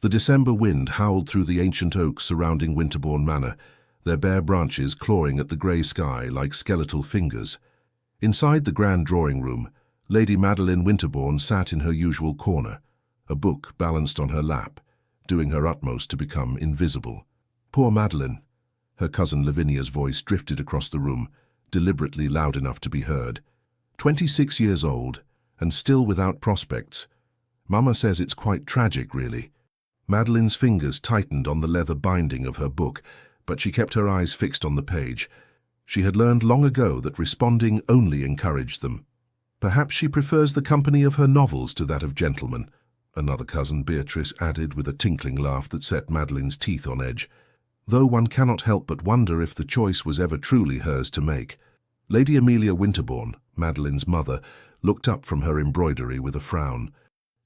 The December wind howled through the ancient oaks surrounding Winterbourne Manor, their bare branches clawing at the grey sky like skeletal fingers. Inside the grand drawing-room, Lady Madeline Winterbourne sat in her usual corner, a book balanced on her lap, doing her utmost to become invisible. Poor Madeline! Her cousin Lavinia's voice drifted across the room, deliberately loud enough to be heard. 26 years old, and still without prospects. Mama says it's quite tragic, really. Madeline's fingers tightened on the leather binding of her book, but she kept her eyes fixed on the page. She had learned long ago that responding only encouraged them. Perhaps she prefers the company of her novels to that of gentlemen, another cousin, Beatrice, added with a tinkling laugh that set Madeline's teeth on edge. Though one cannot help but wonder if the choice was ever truly hers to make. Lady Amelia Winterbourne, Madeline's mother, looked up from her embroidery with a frown.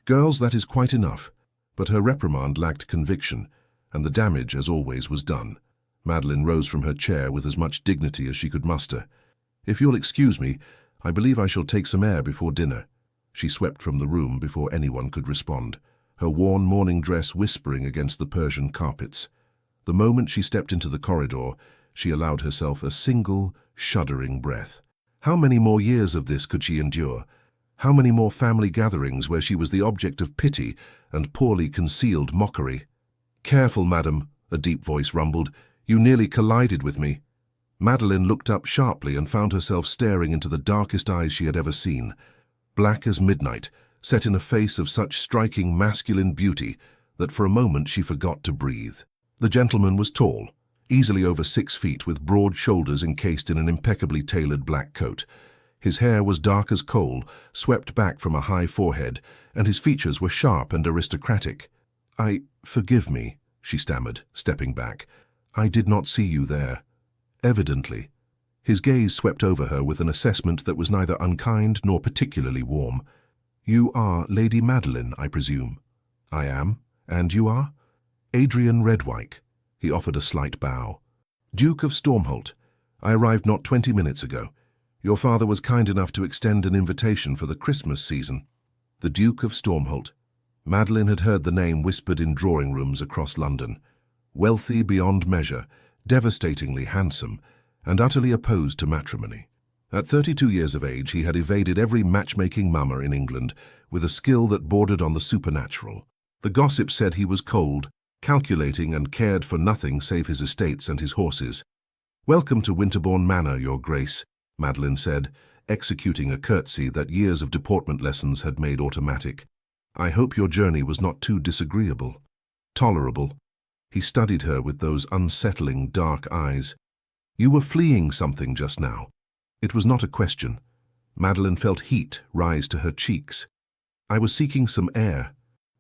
Girls, that is quite enough. But her reprimand lacked conviction, and the damage, as always, was done. Madeline rose from her chair with as much dignity as she could muster. If you'll excuse me, I believe I shall take some air before dinner. She swept from the room before anyone could respond, her worn morning dress whispering against the Persian carpets. The moment she stepped into the corridor, she allowed herself a single, shuddering breath. How many more years of this could she endure? How many more family gatherings where she was the object of pity and poorly concealed mockery? "Careful, madam," a deep voice rumbled. "You nearly collided with me." Madeline looked up sharply and found herself staring into the darkest eyes she had ever seen. Black as midnight, set in a face of such striking masculine beauty that for a moment she forgot to breathe. The gentleman was tall, easily over 6 feet, with broad shoulders encased in an impeccably tailored black coat. His hair was dark as coal, swept back from a high forehead, and his features were sharp and aristocratic. Forgive me," she stammered, stepping back. "I did not see you there." Evidently. His gaze swept over her with an assessment that was neither unkind nor particularly warm. "You are Lady Madeline, I presume?" "I am. And you are?" "Adrian Redwyke." He offered a slight bow. "Duke of Stormholt. I arrived not 20 minutes ago. Your father was kind enough to extend an invitation for the Christmas season." The Duke of Stormholt. Madeline had heard the name whispered in drawing rooms across London. Wealthy beyond measure, devastatingly handsome, and utterly opposed to matrimony. At 32 years of age, he had evaded every matchmaking mama in England with a skill that bordered on the supernatural. The gossip said he was cold, calculating, and cared for nothing save his estates and his horses. "Welcome to Winterbourne Manor, Your Grace," Madeline said, executing a curtsy that years of deportment lessons had made automatic. "I hope your journey was not too disagreeable." "Tolerable." He studied her with those unsettling dark eyes. "You were fleeing something just now." It was not a question. Madeline felt heat rise to her cheeks. "I was seeking some air."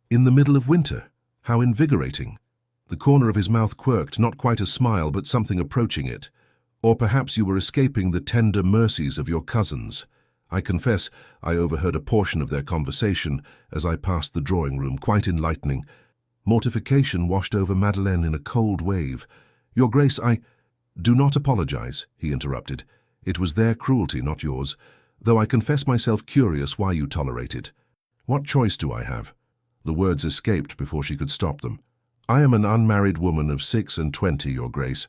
"In the middle of winter? How invigorating." The corner of his mouth quirked, not quite a smile, but something approaching it. "Or perhaps you were escaping the tender mercies of your cousins." I confess I overheard a portion of their conversation as I passed the drawing-room, quite enlightening. Mortification washed over Madeleine in a cold wave. "Your Grace, "Do not apologize," he interrupted. "It was their cruelty, not yours, though I confess myself curious why you tolerate it." "What choice do I have?" The words escaped before she could stop them. "I am an unmarried woman of 26, Your Grace.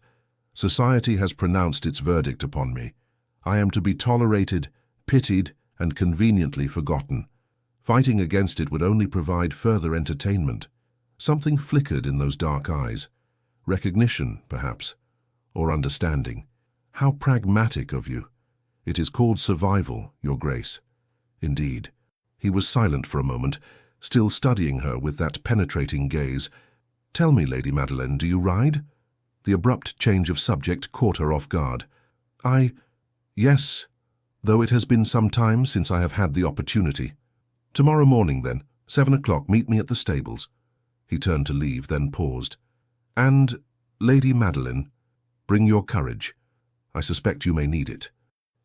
Society has pronounced its verdict upon me. I am to be tolerated, pitied, and conveniently forgotten. Fighting against it would only provide further entertainment." Something flickered in those dark eyes. Recognition, perhaps, or understanding. "How pragmatic of you." "It is called survival, Your Grace." "Indeed." He was silent for a moment, still studying her with that penetrating gaze. "Tell me, Lady Madeline, do you ride?" The abrupt change of subject caught her off guard. Yes, though it has been some time since I have had the opportunity." "Tomorrow morning, then, 7 o'clock, meet me at the stables." He turned to leave, then paused. "And, Lady Madeline, bring your courage. I suspect you may need it."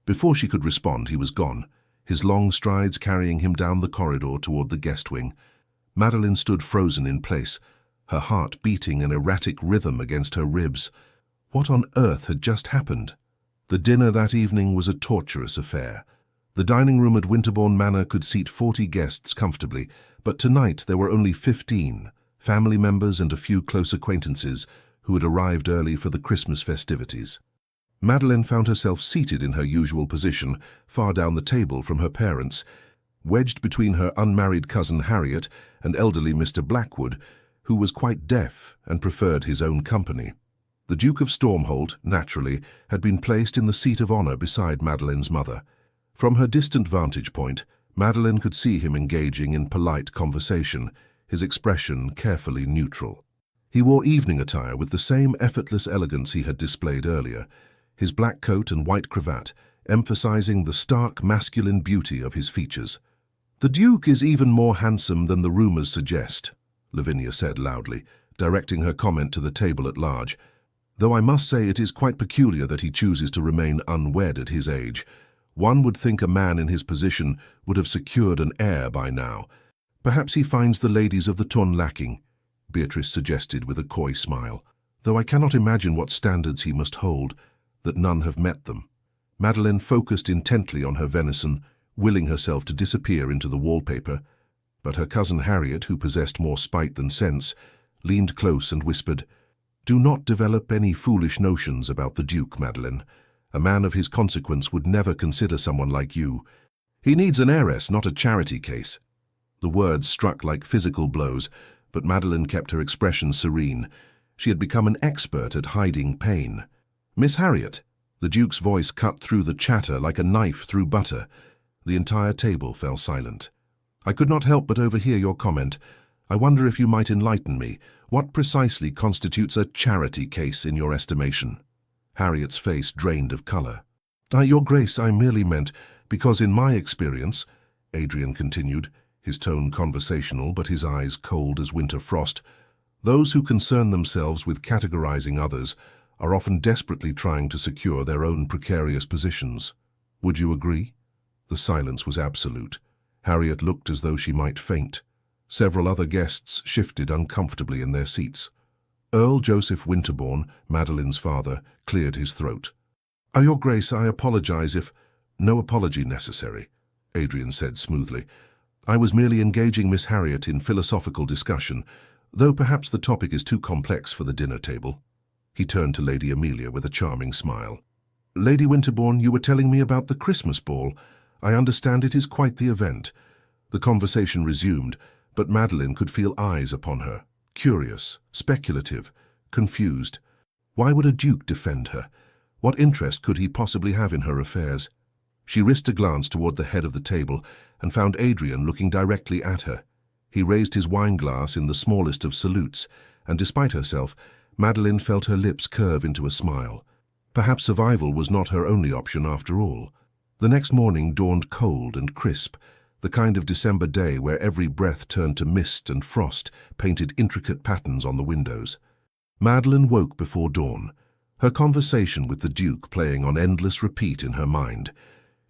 Before she could respond, he was gone, his long strides carrying him down the corridor toward the guest wing. Madeline stood frozen in place, her heart beating an erratic rhythm against her ribs. What on earth had just happened? The dinner that evening was a torturous affair. The dining room at Winterbourne Manor could seat 40 guests comfortably, but tonight there were only 15. family members and a few close acquaintances who had arrived early for the Christmas festivities. Madeleine found herself seated in her usual position, far down the table from her parents, wedged between her unmarried cousin Harriet and elderly Mr. Blackwood, who was quite deaf and preferred his own company. The Duke of Stormholt, naturally, had been placed in the seat of honour beside Madeleine's mother. From her distant vantage point, Madeleine could see him engaging in polite conversation, his expression carefully neutral. He wore evening attire with the same effortless elegance he had displayed earlier, his black coat and white cravat emphasizing the stark masculine beauty of his features. "The Duke is even more handsome than the rumours suggest," Lavinia said loudly, directing her comment to the table at large, "though I must say it is quite peculiar that he chooses to remain unwed at his age. One would think a man in his position would have secured an heir by now. Perhaps he finds the ladies of the ton lacking," Beatrice suggested with a coy smile, "though I cannot imagine what standards he must hold, that none have met them." Madeleine focused intently on her venison, willing herself to disappear into the wallpaper, but her cousin Harriet, who possessed more spite than sense, leaned close and whispered, "Do not develop any foolish notions about the Duke, Madeleine. A man of his consequence would never consider someone like you. He needs an heiress, not a charity case." The words struck like physical blows, but Madeleine kept her expression serene. She had become an expert at hiding pain. "Miss Harriet," the Duke's voice cut through the chatter like a knife through butter. The entire table fell silent. "I could not help but overhear your comment. I wonder if you might enlighten me. What precisely constitutes a charity case in your estimation?" Harriet's face drained of colour. "Your Grace, I merely meant, because in my experience," Adrian continued, his tone conversational but his eyes cold as winter frost, "those who concern themselves with categorizing others are often desperately trying to secure their own precarious positions. Would you agree?" The silence was absolute. Harriet looked as though she might faint. Several other guests shifted uncomfortably in their seats. Earl Joseph Winterbourne, Madeleine's father, cleared his throat. "Your Grace, I apologize if—" "No apology necessary," Adrian said smoothly. "I was merely engaging Miss Harriet in philosophical discussion, though perhaps the topic is too complex for the dinner table." He turned to Lady Amelia with a charming smile. "Lady Winterbourne, you were telling me about the Christmas ball. I understand it is quite the event." The conversation resumed, but Madeleine could feel eyes upon her, curious, speculative, confused. Why would a duke defend her? What interest could he possibly have in her affairs? She risked a glance toward the head of the table and found Adrian looking directly at her. He raised his wine-glass in the smallest of salutes, and despite herself, Madeleine felt her lips curve into a smile. Perhaps survival was not her only option after all. The next morning dawned cold and crisp, the kind of December day where every breath turned to mist and frost painted intricate patterns on the windows. Madeleine woke before dawn, her conversation with the Duke playing on endless repeat in her mind.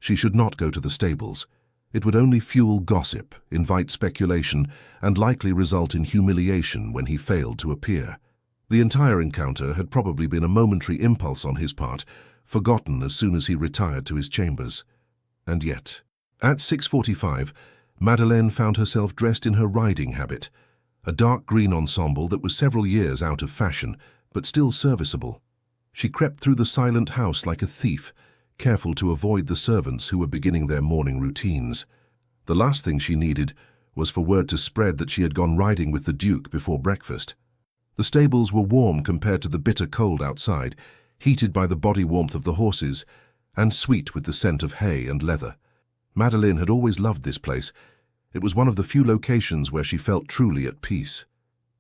She should not go to the stables. It would only fuel gossip, invite speculation, and likely result in humiliation when he failed to appear. The entire encounter had probably been a momentary impulse on his part, forgotten as soon as he retired to his chambers. And yet, at 6:45, Madeleine found herself dressed in her riding habit, a dark green ensemble that was several years out of fashion, but still serviceable. She crept through the silent house like a thief, careful to avoid the servants who were beginning their morning routines. The last thing she needed was for word to spread that she had gone riding with the Duke before breakfast. The stables were warm compared to the bitter cold outside, heated by the body warmth of the horses, and sweet with the scent of hay and leather. Madeleine had always loved this place. It was one of the few locations where she felt truly at peace.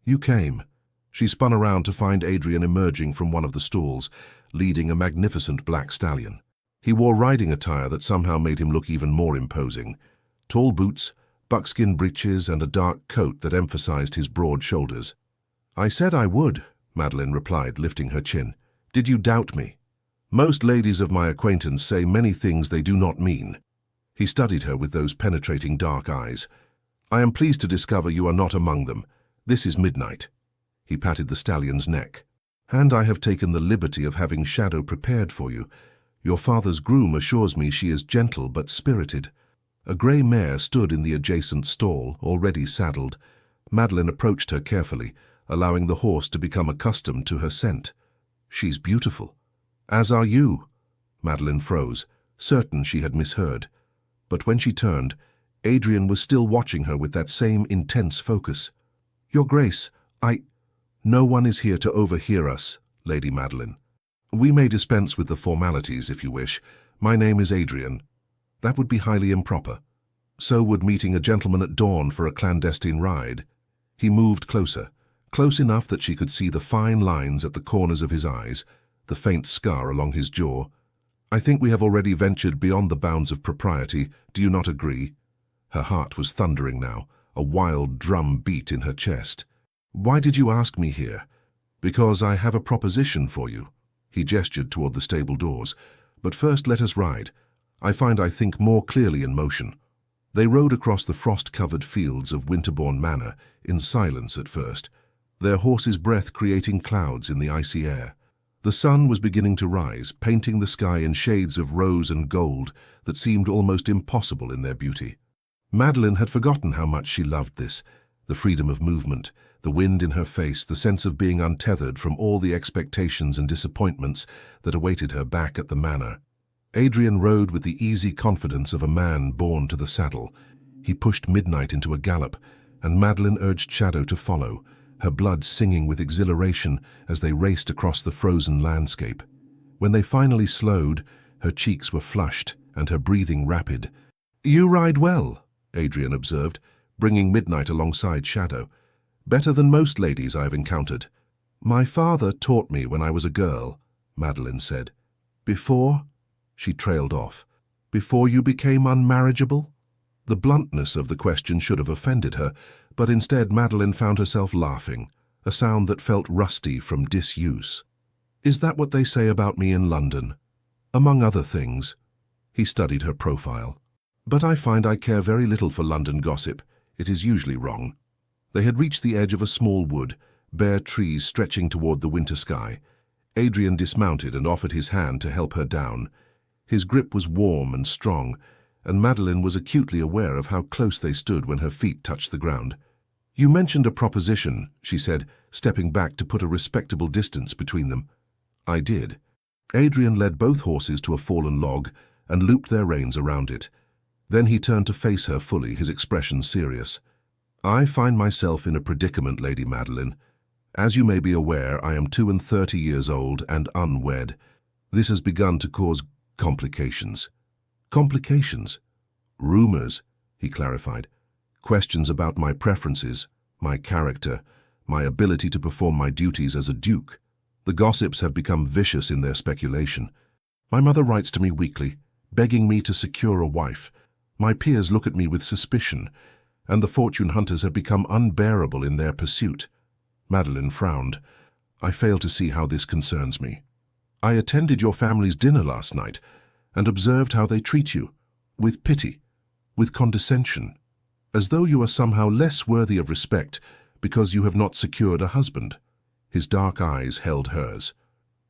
"You came." She spun around to find Adrian emerging from one of the stalls, leading a magnificent black stallion. He wore riding attire that somehow made him look even more imposing. Tall boots, buckskin breeches, and a dark coat that emphasized his broad shoulders. "I said I would," Madeleine replied, lifting her chin. "Did you doubt me?" "Most ladies of my acquaintance say many things they do not mean." He studied her with those penetrating dark eyes. "I am pleased to discover you are not among them. This is midnight." He patted the stallion's neck. "And I have taken the liberty of having Shadow prepared for you. Your father's groom assures me she is gentle but spirited." A grey mare stood in the adjacent stall, already saddled. Madeline approached her carefully, allowing the horse to become accustomed to her scent. "She's beautiful." "As are you." Madeline froze, certain she had misheard. But when she turned, Adrian was still watching her with that same intense focus. "Your Grace, No one is here to overhear us, Lady Madeline. We may dispense with the formalities if you wish. My name is Adrian." "That would be highly improper." "So would meeting a gentleman at dawn for a clandestine ride." He moved closer, close enough that she could see the fine lines at the corners of his eyes, the faint scar along his jaw. "I think we have already ventured beyond the bounds of propriety. Do you not agree?" Her heart was thundering now, a wild drum beat in her chest. "Why did you ask me here?" "Because I have a proposition for you." He gestured toward the stable doors. "But first let us ride. I find I think more clearly in motion." They rode across the frost-covered fields of Winterbourne Manor, in silence at first, their horses' breath creating clouds in the icy air. The sun was beginning to rise, painting the sky in shades of rose and gold that seemed almost impossible in their beauty. Madeline had forgotten how much she loved this, the freedom of movement, the wind in her face, the sense of being untethered from all the expectations and disappointments that awaited her back at the manor. Adrian rode with the easy confidence of a man born to the saddle. He pushed Midnight into a gallop, and Madeline urged Shadow to follow, her blood singing with exhilaration as they raced across the frozen landscape. When they finally slowed, her cheeks were flushed and her breathing rapid. "You ride well," Adrian observed, bringing Midnight alongside Shadow. "Better than most ladies I've encountered." "My father taught me when I was a girl," Madeline said. "Before?" She trailed off. "Before you became unmarriageable?" The bluntness of the question should have offended her, but instead Madeline found herself laughing, a sound that felt rusty from disuse. "Is that what they say about me in London?" "Among other things." He studied her profile. "But I find I care very little for London gossip. It is usually wrong." They had reached the edge of a small wood, bare trees stretching toward the winter sky. Adrian dismounted and offered his hand to help her down. His grip was warm and strong, and Madeline was acutely aware of how close they stood when her feet touched the ground. "You mentioned a proposition," she said, stepping back to put a respectable distance between them. "I did." Adrian led both horses to a fallen log and looped their reins around it. Then he turned to face her fully, his expression serious. "I find myself in a predicament, Lady Madeline. As you may be aware, I am 32 years old and unwed. This has begun to cause complications." "Complications?" "Rumors," he clarified. "Questions about my preferences, my character, my ability to perform my duties as a duke. The gossips have become vicious in their speculation. My mother writes to me weekly, begging me to secure a wife. My peers look at me with suspicion, and the fortune hunters have become unbearable in their pursuit." Madeline frowned. "I fail to see how this concerns me. I attended your family's dinner last night and observed how they treat you, with pity, with condescension, as though you are somehow less worthy of respect because you have not secured a husband." His dark eyes held hers.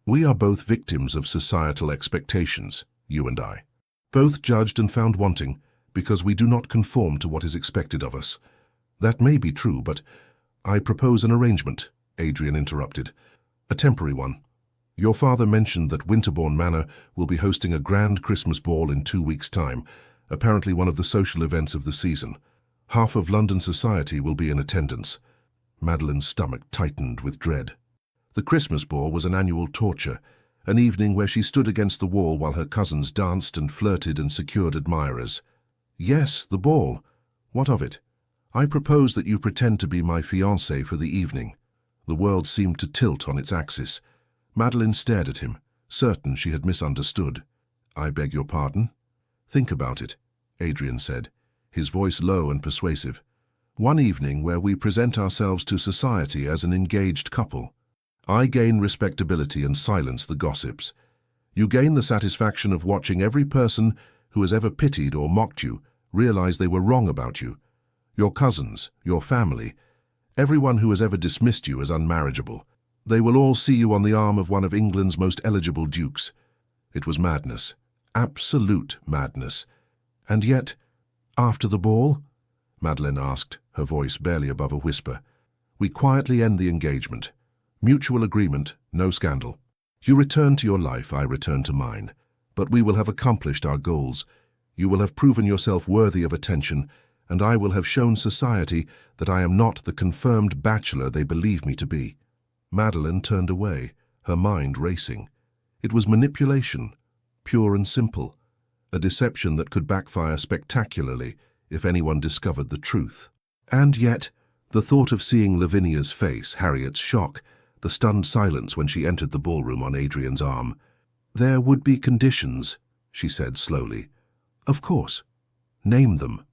"We are both victims of societal expectations, you and I. Both judged and found wanting because we do not conform to what is expected of us. That may be true, but I propose an arrangement," Adrian interrupted. "A temporary one. Your father mentioned that Winterbourne Manor will be hosting a grand Christmas ball in 2 weeks' time, apparently one of the social events of the season. Half of London society will be in attendance." Madeline's stomach tightened with dread. The Christmas ball was an annual torture, an evening where she stood against the wall while her cousins danced and flirted and secured admirers. "Yes, the ball. What of it?" "I propose that you pretend to be my fiancée for the evening." The world seemed to tilt on its axis. Madeline stared at him, certain she had misunderstood. "I beg your pardon?" "Think about it," Adrian said, his voice low and persuasive. "One evening where we present ourselves to society as an engaged couple. I gain respectability and silence the gossips. You gain the satisfaction of watching every person who has ever pitied or mocked you realize they were wrong about you. Your cousins, your family, everyone who has ever dismissed you as unmarriageable. They will all see you on the arm of one of England's most eligible dukes." It was madness, absolute madness. "And yet, after the ball?" Madeline asked, her voice barely above a whisper. "We quietly end the engagement. Mutual agreement, no scandal. You return to your life, I return to mine. But we will have accomplished our goals. You will have proven yourself worthy of attention, and I will have shown society that I am not the confirmed bachelor they believe me to be." Madeleine turned away, her mind racing. It was manipulation, pure and simple, a deception that could backfire spectacularly if anyone discovered the truth. And yet, the thought of seeing Lavinia's face, Harriet's shock, the stunned silence when she entered the ballroom on Adrian's arm. "There would be conditions," she said slowly. "Of course. Name them.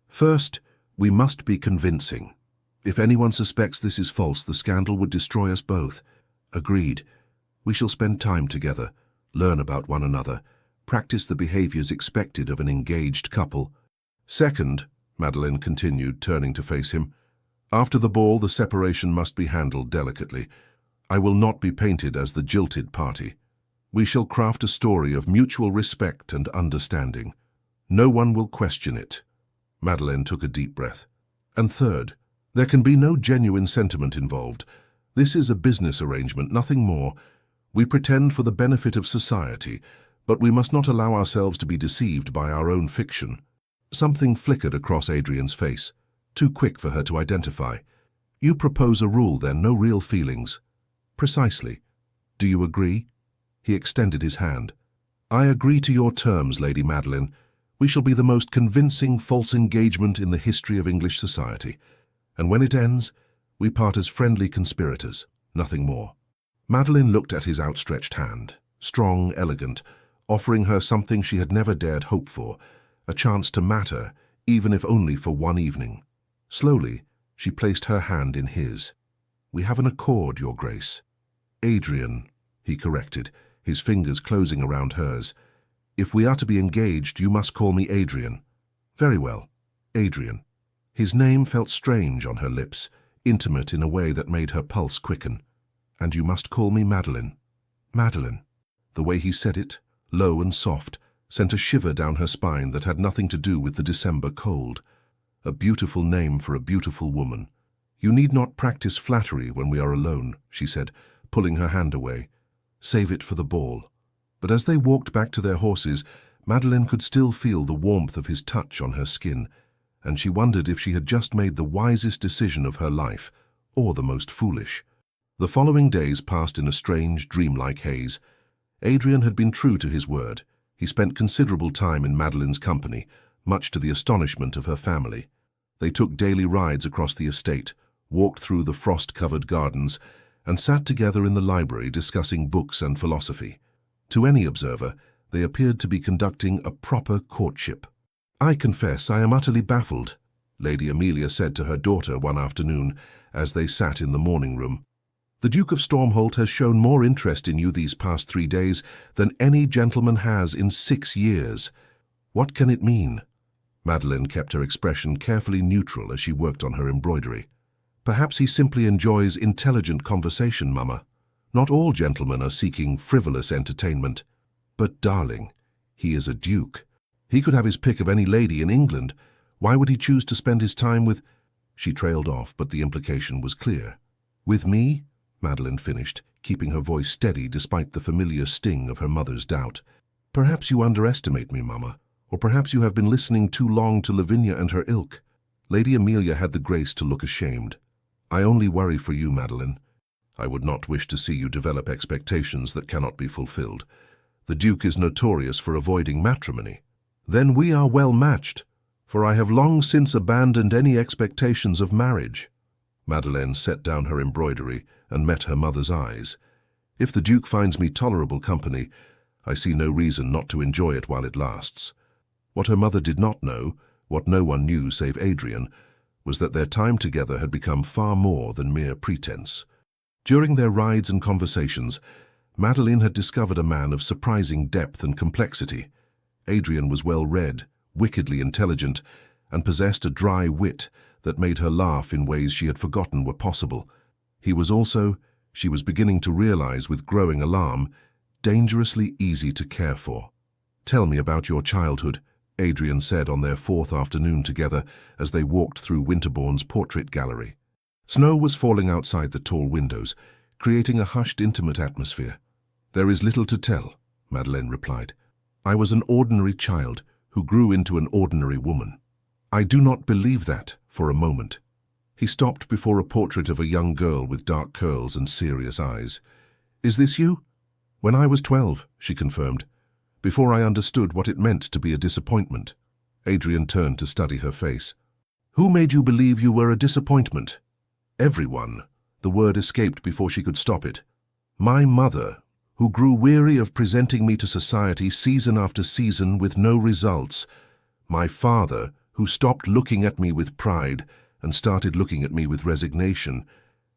First, we must be convincing. If anyone suspects this is false, the scandal would destroy us both." "Agreed. We shall spend time together, learn about one another, practice the behaviors expected of an engaged couple." "Second," Madeleine continued, turning to face him, "after the ball, the separation must be handled delicately. I will not be painted as the jilted party. We shall craft a story of mutual respect and understanding. No one will question it." Madeleine took a deep breath. "And third, there can be no genuine sentiment involved. This is a business arrangement, nothing more. We pretend for the benefit of society, but we must not allow ourselves to be deceived by our own fiction." Something flickered across Adrian's face, too quick for her to identify. "You propose a rule, then, no real feelings." "Precisely. Do you agree?" He extended his hand. "I agree to your terms, Lady Madeleine. We shall be the most convincing false engagement in the history of English society. And when it ends, we part as friendly conspirators, nothing more." Madeleine looked at his outstretched hand, strong, elegant, offering her something she had never dared hope for, a chance to matter, even if only for one evening. Slowly, she placed her hand in his. "We have an accord, Your Grace." "Adrian," he corrected, his fingers closing around hers. "If we are to be engaged, you must call me Adrian." "Very well, Adrian." His name felt strange on her lips, intimate in a way that made her pulse quicken. "And you must call me Madeleine." "Madeleine." The way he said it, low and soft, sent a shiver down her spine that had nothing to do with the December cold. A beautiful name for a beautiful woman. "You need not practice flattery when we are alone," she said, pulling her hand away. "Save it for the ball." But as they walked back to their horses, Madeleine could still feel the warmth of his touch on her skin, and she wondered if she had just made the wisest decision of her life, or the most foolish. The following days passed in a strange, dreamlike haze. Adrian had been true to his word. He spent considerable time in Madeleine's company, much to the astonishment of her family. They took daily rides across the estate, walked through the frost-covered gardens, and sat together in the library discussing books and philosophy. To any observer, they appeared to be conducting a proper courtship. "I confess I am utterly baffled," Lady Amelia said to her daughter one afternoon as they sat in the morning room. "The Duke of Stormholt has shown more interest in you these past 3 days than any gentleman has in 6 years. What can it mean?" Madeleine kept her expression carefully neutral as she worked on her embroidery. "Perhaps he simply enjoys intelligent conversation, Mama. Not all gentlemen are seeking frivolous entertainment. But, darling, he is a duke. He could have his pick of any lady in England. Why would he choose to spend his time with—" She trailed off, but the implication was clear. "With me?" Madeleine finished, keeping her voice steady despite the familiar sting of her mother's doubt. "Perhaps you underestimate me, Mama, or perhaps you have been listening too long to Lavinia and her ilk." Lady Amelia had the grace to look ashamed. "I only worry for you, Madeleine. I would not wish to see you develop expectations that cannot be fulfilled. The Duke is notorious for avoiding matrimony." "Then we are well matched, for I have long since abandoned any expectations of marriage." Madeleine set down her embroidery and met her mother's eyes. "If the Duke finds me tolerable company, I see no reason not to enjoy it while it lasts." What her mother did not know, what no one knew save Adrian, was that their time together had become far more than mere pretense. During their rides and conversations, Madeleine had discovered a man of surprising depth and complexity. Adrian was well-read, wickedly intelligent, and possessed a dry wit that made her laugh in ways she had forgotten were possible. He was also, she was beginning to realize with growing alarm, dangerously easy to care for. "Tell me about your childhood," Adrian said on their fourth afternoon together as they walked through Winterbourne's portrait gallery. Snow was falling outside the tall windows, creating a hushed, intimate atmosphere. "There is little to tell," Madeleine replied. "I was an ordinary child who grew into an ordinary woman." "I do not believe that for a moment." He stopped before a portrait of a young girl with dark curls and serious eyes. "Is this you?" "When I was 12, she confirmed, "before I understood what it meant to be a disappointment." Adrian turned to study her face. "Who made you believe you were a disappointment?" "Everyone." The word escaped before she could stop it. "My mother, who grew weary of presenting me to society season after season with no results. My father, who stopped looking at me with pride and started looking at me with resignation.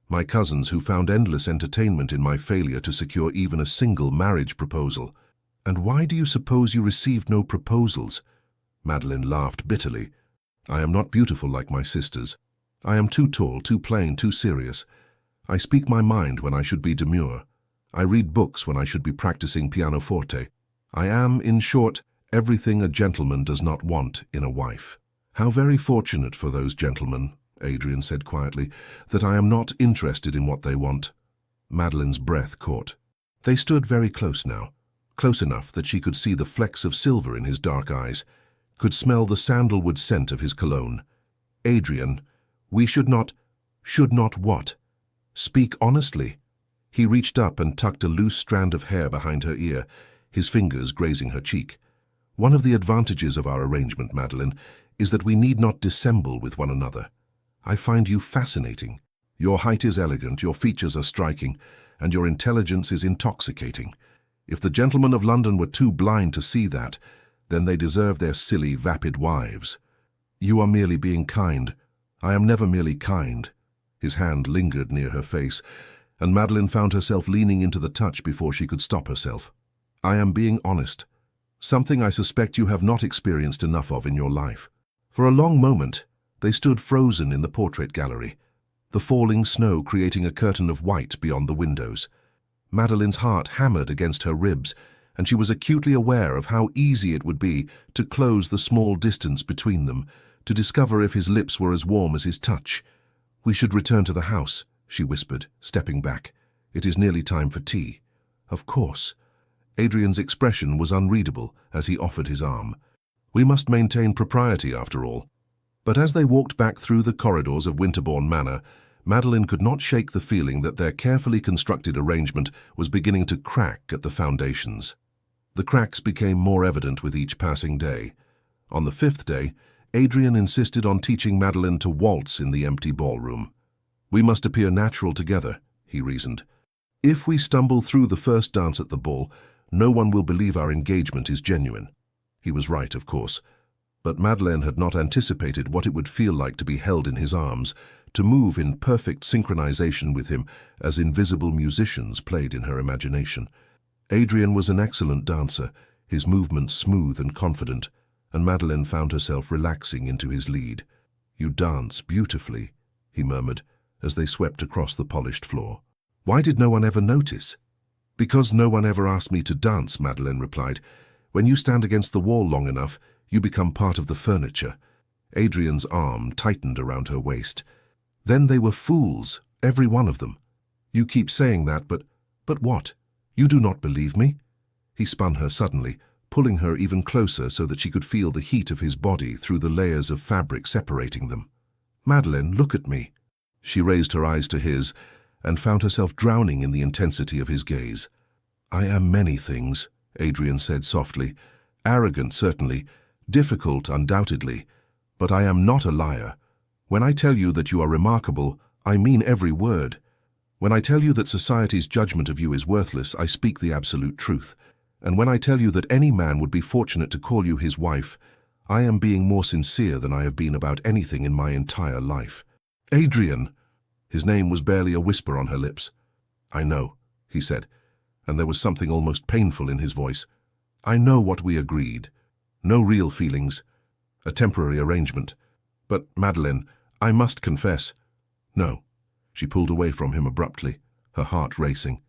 My cousins, who found endless entertainment in my failure to secure even a single marriage proposal. And why do you suppose you received no proposals?" Madeleine laughed bitterly. "I am not beautiful like my sisters. I am too tall, too plain, too serious. I speak my mind when I should be demure. I read books when I should be practicing pianoforte. I am, in short, everything a gentleman does not want in a wife." "How very fortunate for those gentlemen," Adrian said quietly, "that I am not interested in what they want." Madeleine's breath caught. They stood very close now, close enough that she could see the flecks of silver in his dark eyes, could smell the sandalwood scent of his cologne. "Adrian, we should not what? Speak honestly." He reached up and tucked a loose strand of hair behind her ear, his fingers grazing her cheek. "One of the advantages of our arrangement, Madeleine, is that we need not dissemble with one another. I find you fascinating. Your height is elegant, your features are striking, and your intelligence is intoxicating. If the gentlemen of London were too blind to see that, then they deserve their silly, vapid wives. You are merely being kind. I am never merely kind." His hand lingered near her face, and Madeleine found herself leaning into the touch before she could stop herself. "I am being honest. Something I suspect you have not experienced enough of in your life." For a long moment, they stood frozen in the portrait gallery, the falling snow creating a curtain of white beyond the windows. Madeleine's heart hammered against her ribs, and she was acutely aware of how easy it would be to close the small distance between them, to discover if his lips were as warm as his touch. "We should return to the house," she whispered, stepping back. "It is nearly time for tea." "Of course." Adrian's expression was unreadable as he offered his arm. "We must maintain propriety, after all." But as they walked back through the corridors of Winterbourne Manor, Madeleine could not shake the feeling that their carefully constructed arrangement was beginning to crack at the foundations. The cracks became more evident with each passing day. On the fifth day, Adrian insisted on teaching Madeleine to waltz in the empty ballroom. "We must appear natural together," he reasoned. "If we stumble through the first dance at the ball, no one will believe our engagement is genuine." He was right, of course, but Madeleine had not anticipated what it would feel like to be held in his arms, to move in perfect synchronization with him as invisible musicians played in her imagination. Adrian was an excellent dancer, his movements smooth and confident, and Madeleine found herself relaxing into his lead. "You dance beautifully," he murmured as they swept across the polished floor. "Why did no one ever notice?" "Because no one ever asked me to dance," Madeleine replied. "When you stand against the wall long enough, you become part of the furniture." Adrian's arm tightened around her waist. "Then they were fools, every one of them." "You keep saying that, but what? You do not believe me?" He spun her suddenly, pulling her even closer so that she could feel the heat of his body through the layers of fabric separating them. "Madeleine, look at me." She raised her eyes to his and found herself drowning in the intensity of his gaze. "I am many things," Adrian said softly. "Arrogant, certainly. Difficult, undoubtedly. But I am not a liar. When I tell you that you are remarkable, I mean every word. When I tell you that society's judgment of you is worthless, I speak the absolute truth. And when I tell you that any man would be fortunate to call you his wife, I am being more sincere than I have been about anything in my entire life." "Adrian!" His name was barely a whisper on her lips. "I know," he said, and there was something almost painful in his voice. "I know what we agreed. No real feelings. A temporary arrangement. But, Madeleine, I must confess—" "No." She pulled away from him abruptly, her heart racing.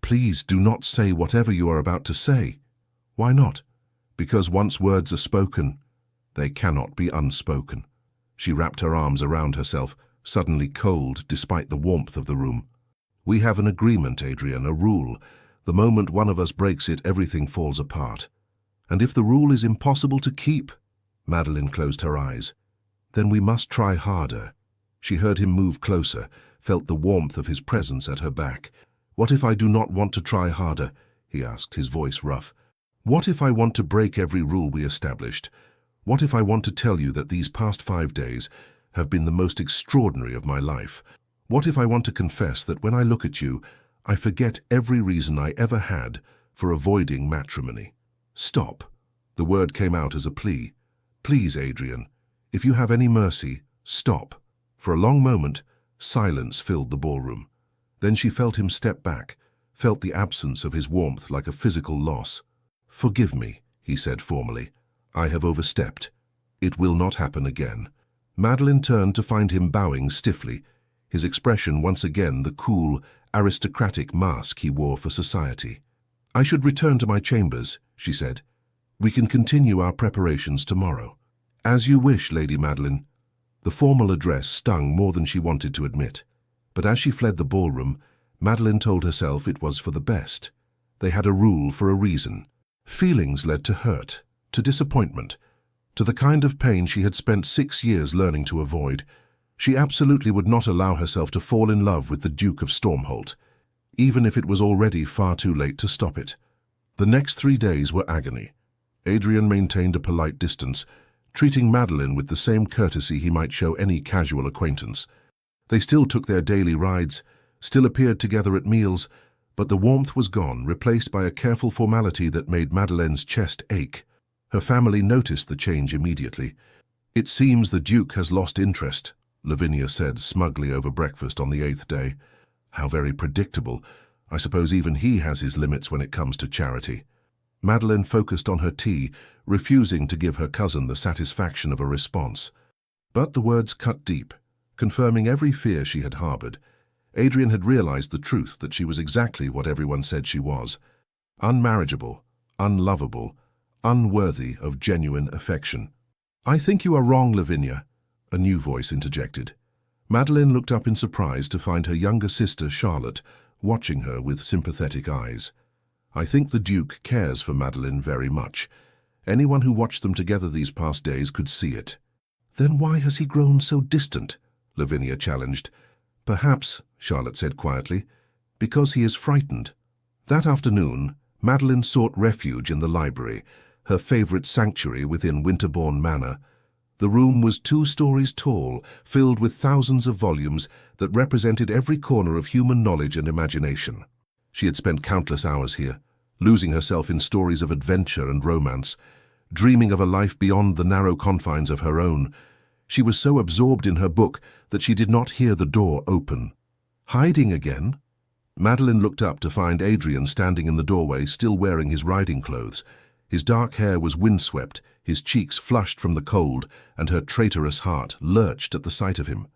"Please do not say whatever you are about to say." "Why not?" "Because once words are spoken, They cannot be unspoken. She wrapped her arms around herself, suddenly cold despite the warmth of the room. We have an agreement, Adrian, a rule. The moment one of us breaks it, everything falls apart. And if the rule is impossible to keep, Madeline closed her eyes, then we must try harder. She heard him move closer, felt the warmth of his presence at her back. What if I do not want to try harder? He asked, his voice rough. What if I want to break every rule we established? What if I want to tell you that these past 5 days have been the most extraordinary of my life? What if I want to confess that when I look at you, I forget every reason I ever had for avoiding matrimony? Stop. The word came out as a plea. Please, Adrian, if you have any mercy, stop. For a long moment, silence filled the ballroom. Then she felt him step back, felt the absence of his warmth like a physical loss. Forgive me, he said formally. I have overstepped. It will not happen again. Madeline turned to find him bowing stiffly, his expression once again the cool, aristocratic mask he wore for society. I should return to my chambers, she said. We can continue our preparations tomorrow. As you wish, Lady Madeline. The formal address stung more than she wanted to admit. But as she fled the ballroom, Madeline told herself it was for the best. They had a rule for a reason. Feelings led to hurt, to disappointment, to the kind of pain she had spent 6 years learning to avoid. She absolutely would not allow herself to fall in love with the Duke of Stormholt, even if it was already far too late to stop it. The next 3 days were agony. Adrian maintained a polite distance, treating Madeline with the same courtesy he might show any casual acquaintance. They still took their daily rides, still appeared together at meals, but the warmth was gone, replaced by a careful formality that made Madeleine's chest ache. Her family noticed the change immediately. It seems the Duke has lost interest, Lavinia said smugly over breakfast on the 8th day. How very predictable. I suppose even he has his limits when it comes to charity. Madeleine focused on her tea, refusing to give her cousin the satisfaction of a response. But the words cut deep, confirming every fear she had harbored. Adrian had realized the truth that she was exactly what everyone said she was. Unmarriageable, unlovable, unworthy of genuine affection. I think you are wrong, Lavinia, a new voice interjected. Madeleine looked up in surprise to find her younger sister, Charlotte, watching her with sympathetic eyes. I think the Duke cares for Madeleine very much. Anyone who watched them together these past days could see it. Then why has he grown so distant? Lavinia challenged. Perhaps, Charlotte said quietly, because he is frightened. That afternoon, Madeleine sought refuge in the library, her favorite sanctuary within Winterbourne Manor. The room was 2 stories tall, filled with thousands of volumes that represented every corner of human knowledge and imagination. She had spent countless hours here, losing herself in stories of adventure and romance, dreaming of a life beyond the narrow confines of her own. She was so absorbed in her book that she did not hear the door open. Hiding again? Madeleine looked up to find Adrian standing in the doorway, still wearing his riding clothes. His dark hair was windswept, his cheeks flushed from the cold, and her traitorous heart lurched at the sight of him.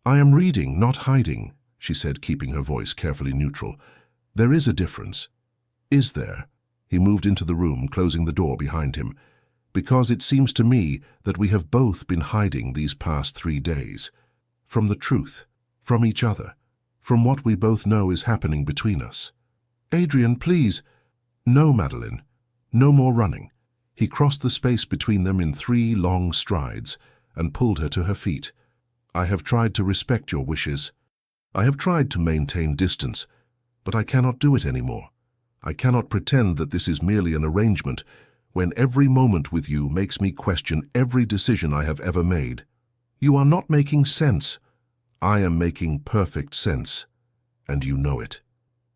I am reading, not hiding, she said, keeping her voice carefully neutral. There is a difference. Is there? He moved into the room, closing the door behind him. Because it seems to me that we have both been hiding these past 3 days. From the truth, from each other, from what we both know is happening between us. Adrian, please. No, Madeleine. No more running. He crossed the space between them in 3 long strides and pulled her to her feet. I have tried to respect your wishes. I have tried to maintain distance, but I cannot do it anymore. I cannot pretend that this is merely an arrangement when every moment with you makes me question every decision I have ever made. You are not making sense. I am making perfect sense, and you know it.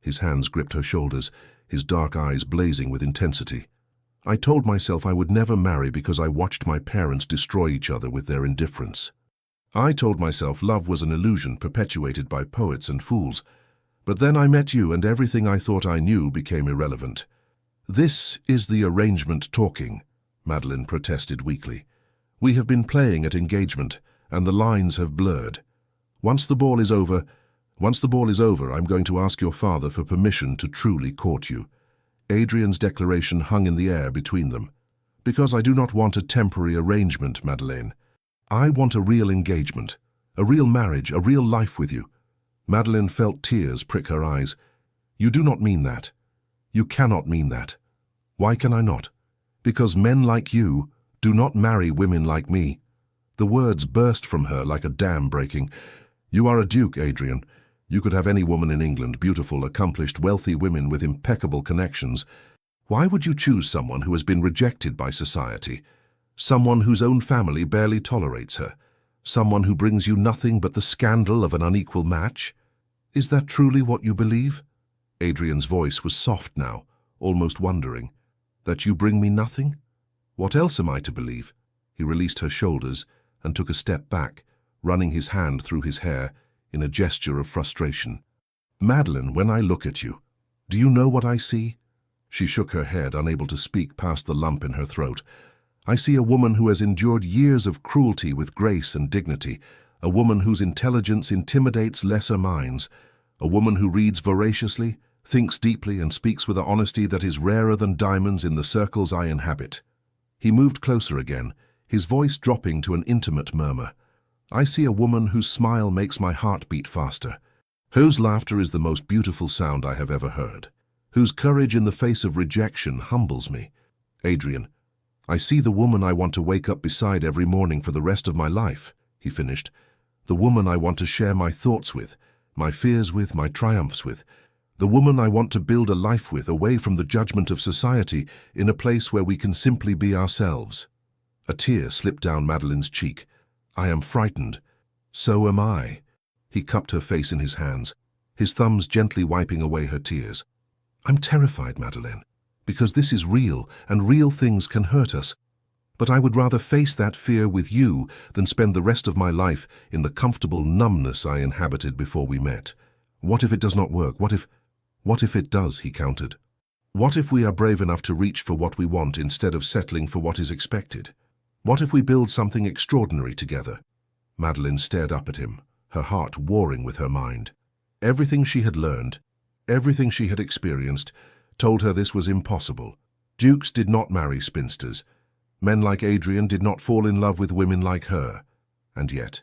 His hands gripped her shoulders, his dark eyes blazing with intensity. I told myself I would never marry because I watched my parents destroy each other with their indifference. I told myself love was an illusion perpetuated by poets and fools. But then I met you and everything I thought I knew became irrelevant. This is the arrangement talking, Madeleine protested weakly. We have been playing at engagement, and the lines have blurred. Once the ball is over, I'm going to ask your father for permission to truly court you. Adrian's declaration hung in the air between them. Because I do not want a temporary arrangement, Madeleine. I want a real engagement, a real marriage, a real life with you. Madeleine felt tears prick her eyes. You do not mean that. You cannot mean that. Why can I not? Because men like you do not marry women like me. The words burst from her like a dam breaking. You are a duke, Adrian. You could have any woman in England, beautiful, accomplished, wealthy women with impeccable connections. Why would you choose someone who has been rejected by society? Someone whose own family barely tolerates her? Someone who brings you nothing but the scandal of an unequal match? Is that truly what you believe? Adrian's voice was soft now, almost wondering. That you bring me nothing? What else am I to believe? He released her shoulders and took a step back, running his hand through his hair in a gesture of frustration. Madeleine, when I look at you, do you know what I see? She shook her head, unable to speak past the lump in her throat. I see a woman who has endured years of cruelty with grace and dignity, a woman whose intelligence intimidates lesser minds, a woman who reads voraciously, thinks deeply, and speaks with an honesty that is rarer than diamonds in the circles I inhabit. He moved closer again, his voice dropping to an intimate murmur. I see a woman whose smile makes my heart beat faster, whose laughter is the most beautiful sound I have ever heard, whose courage in the face of rejection humbles me. Adrian, I see the woman I want to wake up beside every morning for the rest of my life, he finished. The woman I want to share my thoughts with, my fears with, my triumphs with. The woman I want to build a life with, away from the judgment of society, in a place where we can simply be ourselves. A tear slipped down Madeleine's cheek. I am frightened. So am I. He cupped her face in his hands, his thumbs gently wiping away her tears. I'm terrified, Madeleine, because this is real, and real things can hurt us. But I would rather face that fear with you than spend the rest of my life in the comfortable numbness I inhabited before we met. What if it does not work? What if it does, he countered. What if we are brave enough to reach for what we want instead of settling for what is expected? What if we build something extraordinary together? Madeleine stared up at him, her heart warring with her mind. Everything she had learned, everything she had experienced, told her this was impossible. Dukes did not marry spinsters. Men like Adrian did not fall in love with women like her. And yet,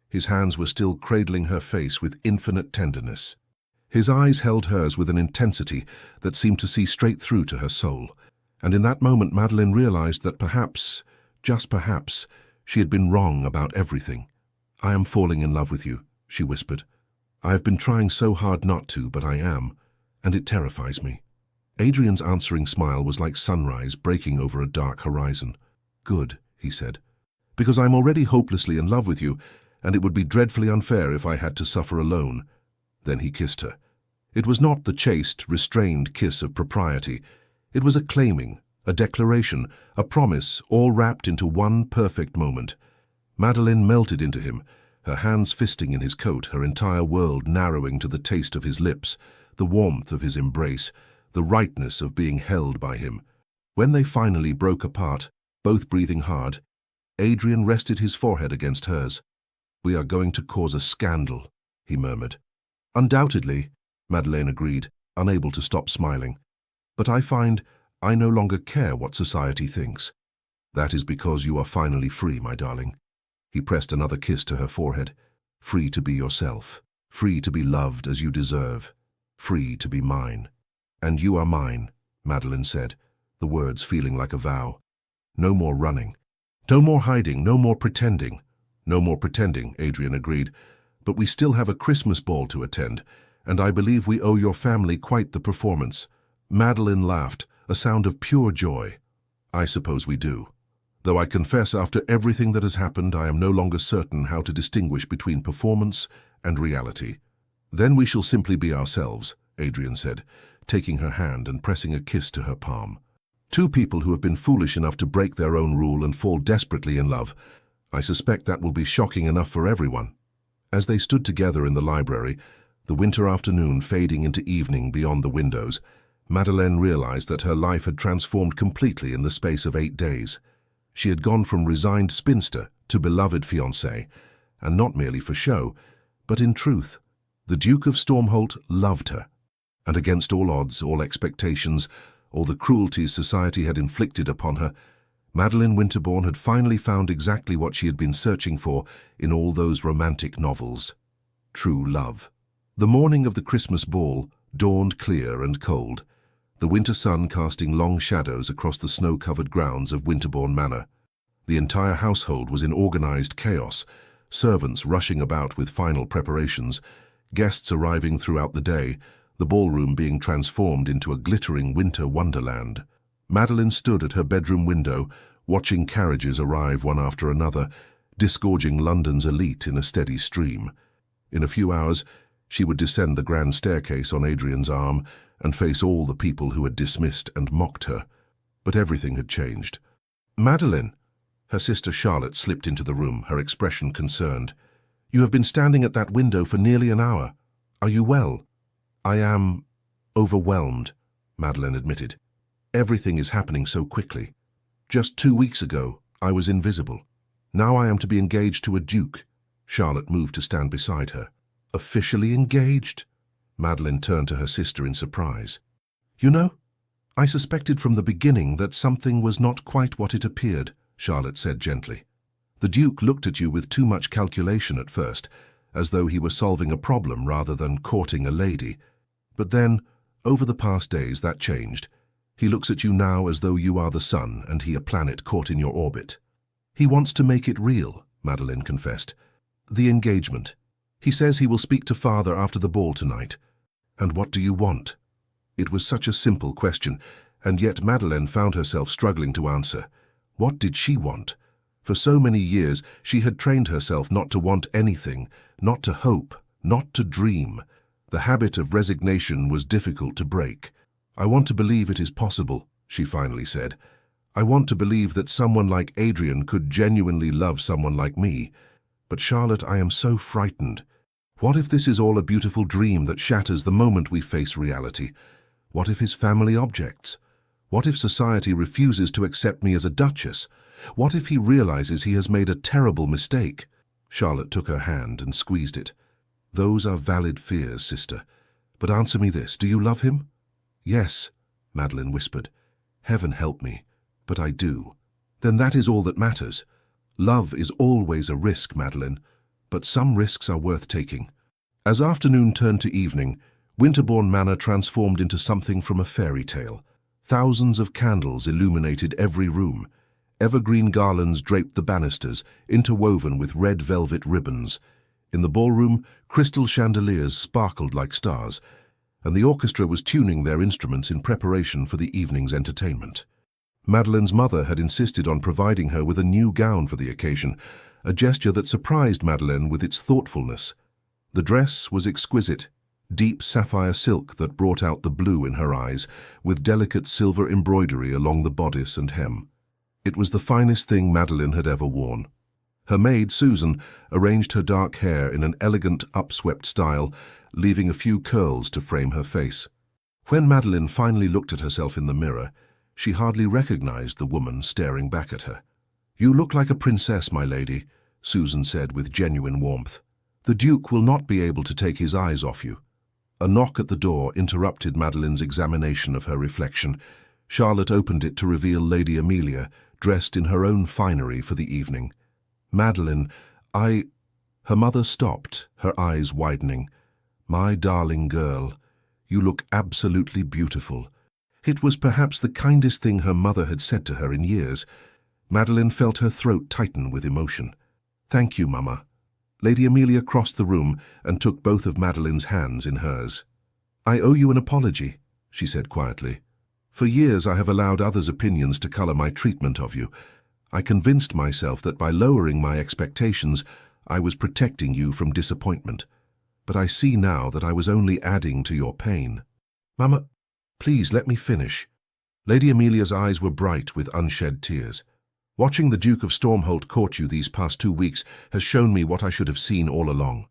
his hands were still cradling her face with infinite tenderness. His eyes held hers with an intensity that seemed to see straight through to her soul. And in that moment, Madeleine realized that perhaps, just perhaps, she had been wrong about everything. I am falling in love with you, she whispered. I have been trying so hard not to, but I am, and it terrifies me. Adrian's answering smile was like sunrise breaking over a dark horizon. Good, he said, because I'm already hopelessly in love with you, and it would be dreadfully unfair if I had to suffer alone. Then he kissed her. It was not the chaste, restrained kiss of propriety. It was a claiming, a declaration, a promise, all wrapped into one perfect moment. Madeleine melted into him, her hands fisting in his coat, her entire world narrowing to the taste of his lips, the warmth of his embrace, the rightness of being held by him. When they finally broke apart, both breathing hard, Adrian rested his forehead against hers. We are going to cause a scandal, he murmured. Undoubtedly, Madeleine agreed, unable to stop smiling. But I find I no longer care what society thinks. That is because you are finally free, my darling. He pressed another kiss to her forehead. Free to be yourself. Free to be loved as you deserve. Free to be mine. And you are mine, Madeleine said, the words feeling like a vow. No more running. No more hiding, no more pretending. No more pretending, Adrian agreed. But we still have a Christmas ball to attend, and I believe we owe your family quite the performance. Madeleine laughed, a sound of pure joy. I suppose we do. Though I confess after everything that has happened, I am no longer certain how to distinguish between performance and reality. Then we shall simply be ourselves, Adrian said, taking her hand and pressing a kiss to her palm. Two people who have been foolish enough to break their own rule and fall desperately in love. I suspect that will be shocking enough for everyone. As they stood together in the library, the winter afternoon fading into evening beyond the windows, Madeleine realized that her life had transformed completely in the space of 8 days. She had gone from resigned spinster to beloved fiancée, and not merely for show, but in truth. The Duke of Stormholt loved her, and against all odds, all expectations, all the cruelties society had inflicted upon her, Madeline Winterbourne had finally found exactly what she had been searching for in all those romantic novels: true love. The morning of the Christmas ball dawned clear and cold, the winter sun casting long shadows across the snow-covered grounds of Winterbourne Manor. The entire household was in organized chaos, servants rushing about with final preparations, guests arriving throughout the day, the ballroom being transformed into a glittering winter wonderland. Madeline stood at her bedroom window, watching carriages arrive one after another, disgorging London's elite in a steady stream. In a few hours, she would descend the grand staircase on Adrian's arm and face all the people who had dismissed and mocked her. But everything had changed. "Madeline!" Her sister Charlotte slipped into the room, her expression concerned. "You have been standing at that window for nearly an hour. Are you well?" "I am overwhelmed," Madeline admitted. "Everything is happening so quickly. Just 2 weeks ago, I was invisible. Now I am to be engaged to a duke." Charlotte moved to stand beside her. "Officially engaged?" Madeline turned to her sister in surprise. "You know, I suspected from the beginning that something was not quite what it appeared," Charlotte said gently. "The Duke looked at you with too much calculation at first, as though he were solving a problem rather than courting a lady. But then, over the past days, that changed. He looks at you now as though you are the sun and he a planet caught in your orbit." "He wants to make it real," Madeline confessed. "The engagement. He says he will speak to father after the ball tonight." "And what do you want?" It was such a simple question, and yet Madeline found herself struggling to answer. What did she want? For so many years, she had trained herself not to want anything, not to hope, not to dream. The habit of resignation was difficult to break. "I want to believe it is possible," she finally said. "I want to believe that someone like Adrian could genuinely love someone like me. But Charlotte, I am so frightened. What if this is all a beautiful dream that shatters the moment we face reality? What if his family objects? What if society refuses to accept me as a duchess? What if he realizes he has made a terrible mistake?" Charlotte took her hand and squeezed it. "Those are valid fears, sister. But answer me this, do you love him?" "Yes," Madeline whispered. "Heaven help me, but I do." "Then that is all that matters. Love is always a risk, Madeline, but some risks are worth taking." As afternoon turned to evening, Winterbourne Manor transformed into something from a fairy tale. Thousands of candles illuminated every room. Evergreen garlands draped the banisters, interwoven with red velvet ribbons. In the ballroom, crystal chandeliers sparkled like stars, and the orchestra was tuning their instruments in preparation for the evening's entertainment. Madeline's mother had insisted on providing her with a new gown for the occasion, a gesture that surprised Madeline with its thoughtfulness. The dress was exquisite, deep sapphire silk that brought out the blue in her eyes, with delicate silver embroidery along the bodice and hem. It was the finest thing Madeline had ever worn. Her maid, Susan, arranged her dark hair in an elegant, upswept style, leaving a few curls to frame her face. When Madeline finally looked at herself in the mirror, she hardly recognized the woman staring back at her. "You look like a princess, my lady," Susan said with genuine warmth. "The Duke will not be able to take his eyes off you." A knock at the door interrupted Madeline's examination of her reflection. Charlotte opened it to reveal Lady Amelia, dressed in her own finery for the evening. "Madeline, Her mother stopped, her eyes widening. "My darling girl, you look absolutely beautiful." It was perhaps the kindest thing her mother had said to her in years. Madeline felt her throat tighten with emotion. "Thank you, Mama." Lady Amelia crossed the room and took both of Madeline's hands in hers. "I owe you an apology," she said quietly. "For years I have allowed others' opinions to color my treatment of you. I convinced myself that by lowering my expectations, I was protecting you from disappointment. But I see now that I was only adding to your pain." "Mama, please let me finish." Lady Amelia's eyes were bright with unshed tears. "Watching the Duke of Stormholt court you these past 2 weeks has shown me what I should have seen all along.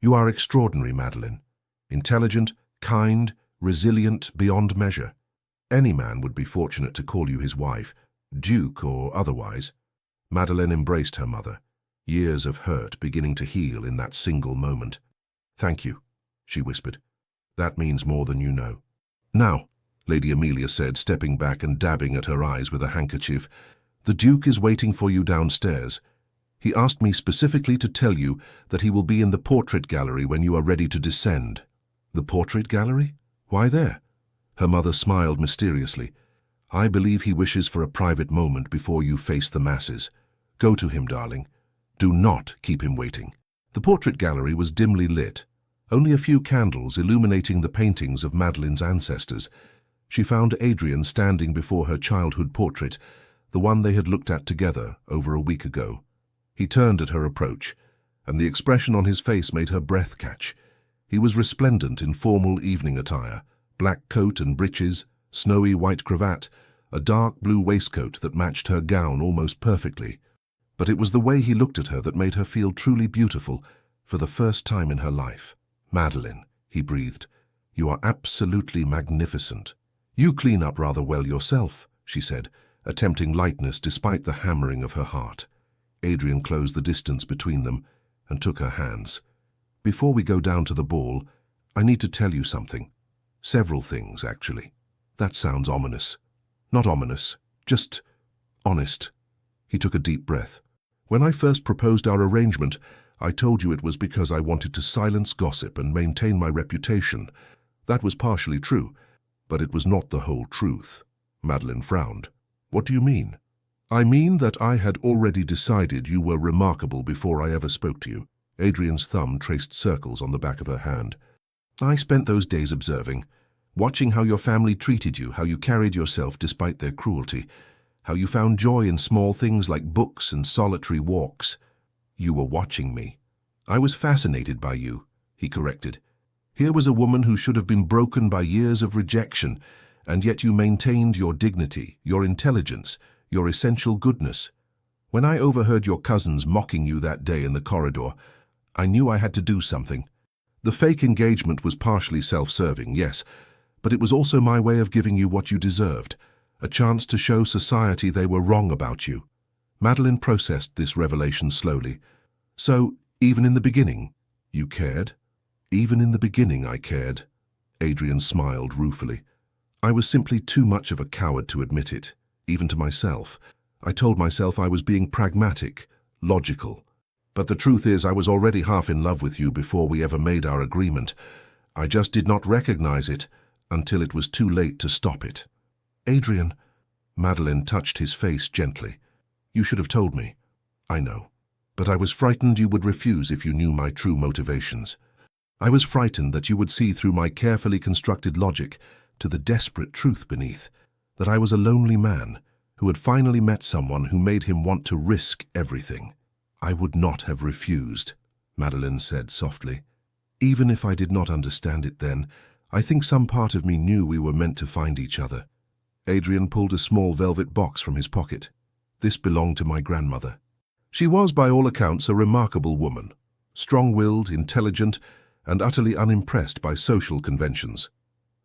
You are extraordinary, Madeline. Intelligent, kind, resilient beyond measure. Any man would be fortunate to call you his wife, Duke or otherwise." Madeline embraced her mother, years of hurt beginning to heal in that single moment. "Thank you," she whispered. "That means more than you know." "Now," Lady Amelia said, stepping back and dabbing at her eyes with a handkerchief, The Duke is waiting for you downstairs. He asked me specifically to tell you that he will be in the portrait gallery when you are ready to descend." "The portrait gallery? Why there?" Her mother smiled mysteriously. "I believe he wishes for a private moment before you face the masses. Go to him, darling. Do not keep him waiting." The portrait gallery was dimly lit, only a few candles illuminating the paintings of Madeline's ancestors. She found Adrian standing before her childhood portrait, the one they had looked at together over a week ago. He turned at her approach, and the expression on his face made her breath catch. He was resplendent in formal evening attire, black coat and breeches, snowy white cravat, a dark blue waistcoat that matched her gown almost perfectly. But it was the way he looked at her that made her feel truly beautiful for the first time in her life. "Madeline," he breathed, "you are absolutely magnificent." "You clean up rather well yourself," she said, attempting lightness despite the hammering of her heart. Adrian closed the distance between them and took her hands. "Before we go down to the ball, I need to tell you something. Several things, actually." "That sounds ominous." "Not ominous, just honest." He took a deep breath. "When I first proposed our arrangement, I told you it was because I wanted to silence gossip and maintain my reputation. That was partially true, but it was not the whole truth." Madeline frowned. "What do you mean?" "I mean that I had already decided you were remarkable before I ever spoke to you." Adrian's thumb traced circles on the back of her hand. "I spent those days observing, watching how your family treated you, how you carried yourself despite their cruelty, how you found joy in small things like books and solitary walks. You were watching me. I was fascinated by you," he corrected. "Here was a woman who should have been broken by years of rejection, and yet you maintained your dignity, your intelligence, your essential goodness. When I overheard your cousins mocking you that day in the corridor, I knew I had to do something. The fake engagement was partially self-serving, yes, but it was also my way of giving you what you deserved, a chance to show society they were wrong about you." Madeline processed this revelation slowly. "So, even in the beginning, you cared?" "Even in the beginning I cared." Adrian smiled ruefully. "I was simply too much of a coward to admit it, even to myself. I told myself I was being pragmatic, logical. But the truth is I was already half in love with you before we ever made our agreement. I just did not recognize it until it was too late to stop it." "Adrian," Madeline touched his face gently. "You should have told me." "I know. But I was frightened you would refuse if you knew my true motivations. I was frightened that you would see through my carefully constructed logic to the desperate truth beneath, that I was a lonely man who had finally met someone who made him want to risk everything." "I would not have refused," Madeline said softly. "Even if I did not understand it then, I think some part of me knew we were meant to find each other." Adrian pulled a small velvet box from his pocket. "This belonged to my grandmother. She was, by all accounts, a remarkable woman, strong-willed, intelligent, and utterly unimpressed by social conventions.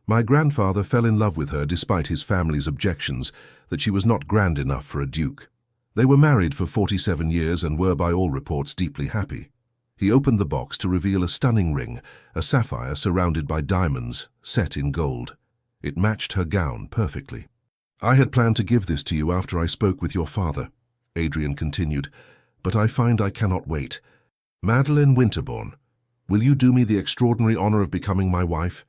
My grandfather fell in love with her despite his family's objections that she was not grand enough for a duke. They were married for 47 years and were, by all reports, deeply happy." He opened the box to reveal a stunning ring, a sapphire surrounded by diamonds, set in gold. It matched her gown perfectly. "I had planned to give this to you after I spoke with your father," Adrian continued, "but I find I cannot wait. Madeline Winterbourne, will you do me the extraordinary honor of becoming my wife?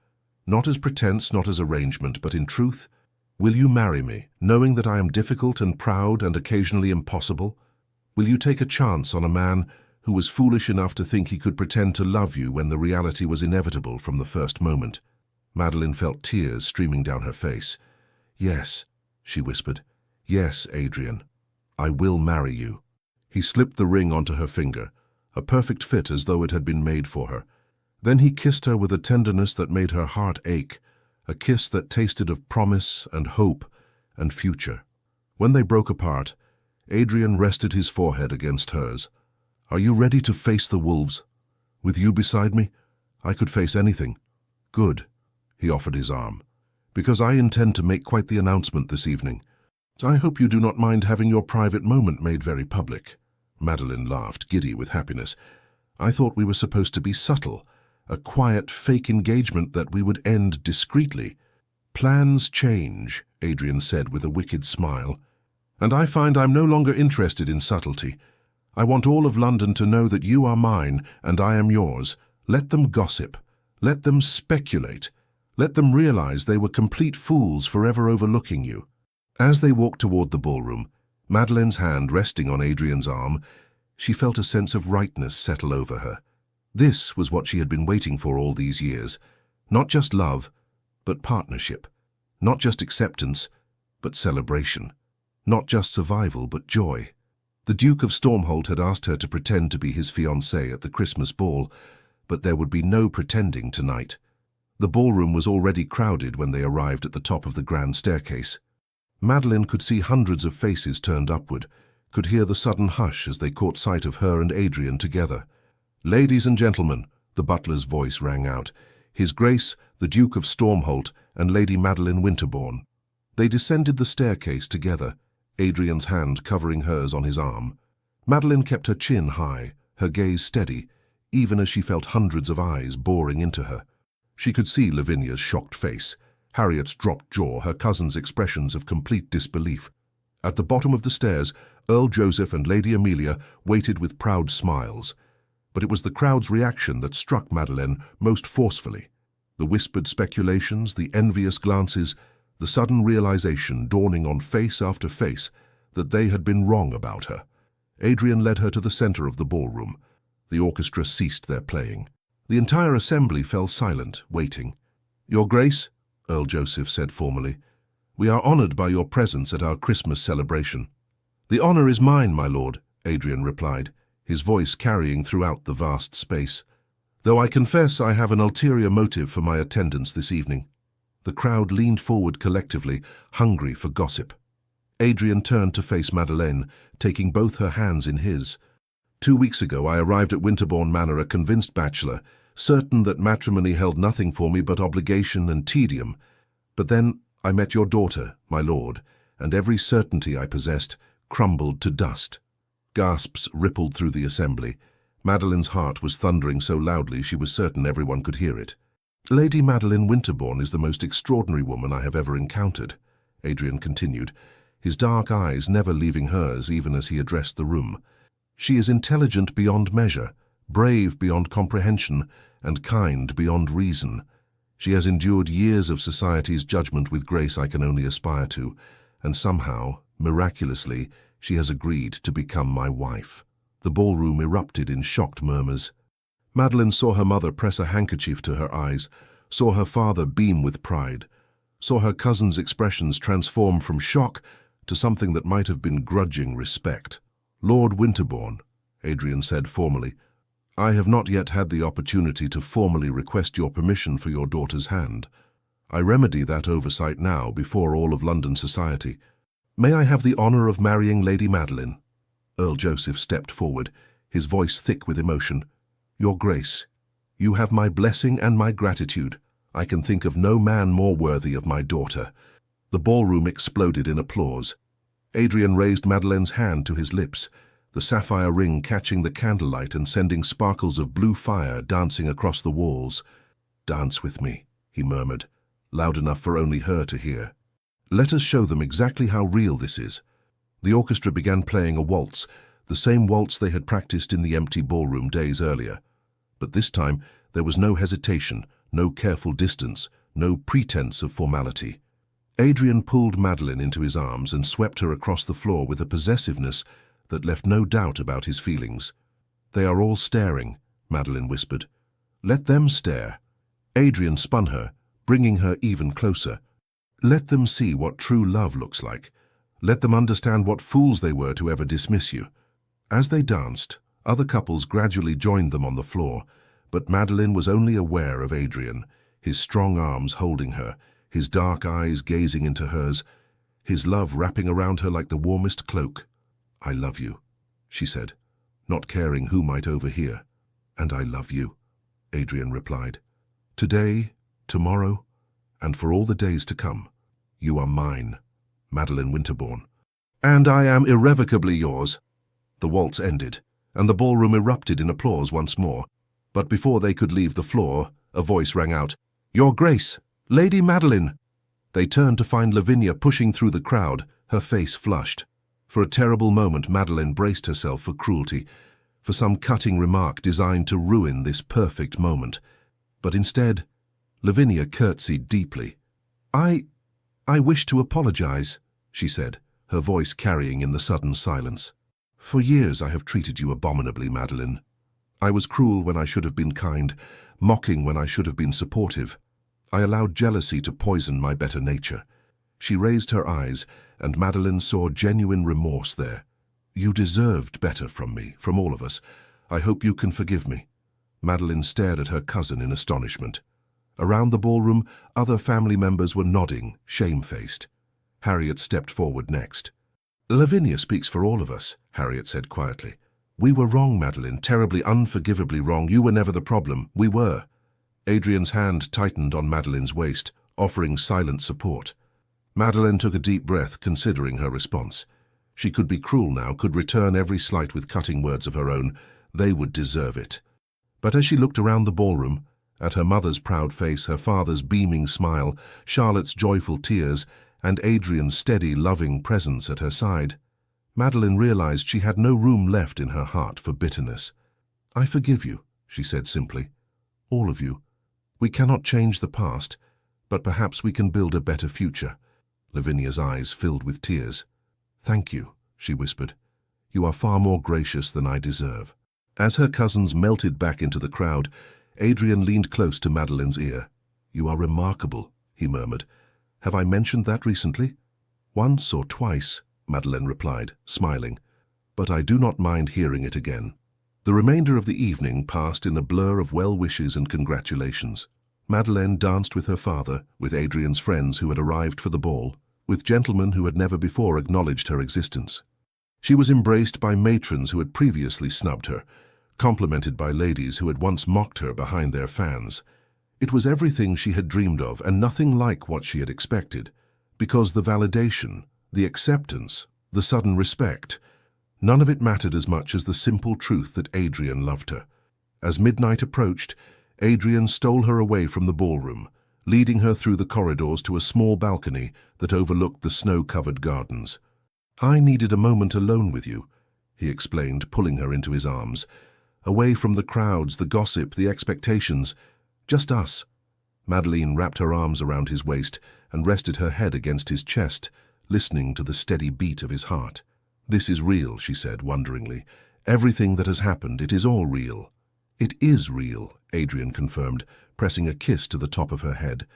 Not as pretense, not as arrangement, but in truth? Will you marry me, knowing that I am difficult and proud and occasionally impossible? Will you take a chance on a man who was foolish enough to think he could pretend to love you when the reality was inevitable from the first moment?" Madeline felt tears streaming down her face. "Yes," she whispered. "Yes, Adrian. I will marry you." He slipped the ring onto her finger, a perfect fit as though it had been made for her. Then he kissed her with a tenderness that made her heart ache, a kiss that tasted of promise and hope and future. When they broke apart, Adrian rested his forehead against hers. "Are you ready to face the wolves? With you beside me, I could face anything." "Good." He offered his arm. "Because I intend to make quite the announcement this evening. I hope you do not mind having your private moment made very public." Madeline laughed, giddy with happiness. "I thought we were supposed to be subtle, a quiet, fake engagement that we would end discreetly." "Plans change," Adrian said with a wicked smile. And I find I'm no longer interested in subtlety. I want all of London to know that you are mine and I am yours. Let them gossip. Let them speculate. Let them realize they were complete fools forever overlooking you. As they walked toward the ballroom, Madeleine's hand resting on Adrian's arm, she felt a sense of rightness settle over her. This was what she had been waiting for all these years. Not just love, but partnership. Not just acceptance, but celebration. Not just survival, but joy. The Duke of Stormholt had asked her to pretend to be his fiancée at the Christmas ball, but there would be no pretending tonight. The ballroom was already crowded when they arrived at the top of the grand staircase. Madeleine could see hundreds of faces turned upward, could hear the sudden hush as they caught sight of her and Adrian together. "Ladies and gentlemen," the butler's voice rang out, "His Grace, the Duke of Stormholt, and Lady Madeleine Winterbourne." They descended the staircase together, Adrian's hand covering hers on his arm. Madeleine kept her chin high, her gaze steady, even as she felt hundreds of eyes boring into her. She could see Lavinia's shocked face, Harriet's dropped jaw, her cousin's expressions of complete disbelief. At the bottom of the stairs, Earl Joseph and Lady Amelia waited with proud smiles. But it was the crowd's reaction that struck Madeleine most forcefully. The whispered speculations, the envious glances, the sudden realization dawning on face after face that they had been wrong about her. Adrian led her to the center of the ballroom. The orchestra ceased their playing. The entire assembly fell silent, waiting. "Your Grace," Earl Joseph said formally, "we are honored by your presence at our Christmas celebration." "The honor is mine, my lord," Adrian replied, his voice carrying throughout the vast space. "Though I confess I have an ulterior motive for my attendance this evening." The crowd leaned forward collectively, hungry for gossip. Adrian turned to face Madeleine, taking both her hands in his. "2 weeks ago I arrived at Winterbourne Manor a convinced bachelor, certain that matrimony held nothing for me but obligation and tedium. But then I met your daughter, my lord, and every certainty I possessed crumbled to dust." Gasps rippled through the assembly. Madeleine's heart was thundering so loudly she was certain everyone could hear it. "Lady Madeleine Winterbourne is the most extraordinary woman I have ever encountered," Adrian continued, his dark eyes never leaving hers even as he addressed the room. "She is intelligent beyond measure, brave beyond comprehension, and kind beyond reason. She has endured years of society's judgment with grace I can only aspire to, and somehow, miraculously, she has agreed to become my wife." The ballroom erupted in shocked murmurs. Madeleine saw her mother press a handkerchief to her eyes, saw her father beam with pride, saw her cousin's expressions transform from shock to something that might have been grudging respect. "Lord Winterbourne," Adrian said formally, "I have not yet had the opportunity to formally request your permission for your daughter's hand. I remedy that oversight now before all of London society. May I have the honor of marrying Lady Madeleine?" Earl Joseph stepped forward, his voice thick with emotion. "Your Grace, you have my blessing and my gratitude. I can think of no man more worthy of my daughter." The ballroom exploded in applause. Adrian raised Madeleine's hand to his lips, the sapphire ring catching the candlelight and sending sparkles of blue fire dancing across the walls. "Dance with me," he murmured, loud enough for only her to hear. "Let us show them exactly how real this is." The orchestra began playing a waltz, the same waltz they had practiced in the empty ballroom days earlier. But this time there was no hesitation, no careful distance, no pretense of formality. Adrian pulled Madeleine into his arms and swept her across the floor with a possessiveness that left no doubt about his feelings. "They are all staring," Madeleine whispered. "Let them stare." Adrian spun her, bringing her even closer. "Let them see what true love looks like. Let them understand what fools they were to ever dismiss you." As they danced, other couples gradually joined them on the floor, but Madeleine was only aware of Adrian, his strong arms holding her, his dark eyes gazing into hers, his love wrapping around her like the warmest cloak. "I love you," she said, not caring who might overhear. "And I love you," Adrian replied. "Today, tomorrow, and for all the days to come, you are mine, Madeleine Winterbourne. And I am irrevocably yours." The waltz ended, and the ballroom erupted in applause once more. But before they could leave the floor, a voice rang out, "Your Grace, Lady Madeleine!" They turned to find Lavinia pushing through the crowd, her face flushed. For a terrible moment, Madeleine braced herself for cruelty, for some cutting remark designed to ruin this perfect moment. But instead, Lavinia curtsied deeply. I wish to apologize," she said, her voice carrying in the sudden silence. "For years I have treated you abominably, Madeleine. I was cruel when I should have been kind, mocking when I should have been supportive. I allowed jealousy to poison my better nature." She raised her eyes, and Madeleine saw genuine remorse there. "You deserved better from me, from all of us. I hope you can forgive me." Madeleine stared at her cousin in astonishment. Around the ballroom, other family members were nodding, shamefaced. Harriet stepped forward next. "Lavinia speaks for all of us," Harriet said quietly. "We were wrong, Madeleine, terribly, unforgivably wrong. You were never the problem. We were." Adrian's hand tightened on Madeleine's waist, offering silent support. Madeleine took a deep breath, considering her response. She could be cruel now, could return every slight with cutting words of her own. They would deserve it. But as she looked around the ballroom, at her mother's proud face, her father's beaming smile, Charlotte's joyful tears, and Adrian's steady, loving presence at her side, Madeleine realized she had no room left in her heart for bitterness. "I forgive you," she said simply. "All of you. We cannot change the past, but perhaps we can build a better future." Lavinia's eyes filled with tears. "Thank you," she whispered. "You are far more gracious than I deserve." As her cousins melted back into the crowd, Adrian leaned close to Madeleine's ear. "You are remarkable," he murmured. "Have I mentioned that recently?" "Once or twice," Madeleine replied, smiling. "But I do not mind hearing it again." The remainder of the evening passed in a blur of well-wishes and congratulations. Madeleine danced with her father, with Adrian's friends who had arrived for the ball, with gentlemen who had never before acknowledged her existence. She was embraced by matrons who had previously snubbed her, complimented by ladies who had once mocked her behind their fans. It was everything she had dreamed of and nothing like what she had expected, because the validation, the acceptance, the sudden respect, none of it mattered as much as the simple truth that Adrian loved her. As midnight approached, Adrian stole her away from the ballroom, leading her through the corridors to a small balcony that overlooked the snow-covered gardens. "I needed a moment alone with you," he explained, pulling her into his arms. "Away from the crowds, the gossip, the expectations. Just us." Madeleine wrapped her arms around his waist and rested her head against his chest, listening to the steady beat of his heart. "This is real," she said wonderingly. "Everything that has happened, it is all real." "It is real," Adrian confirmed, pressing a kiss to the top of her head.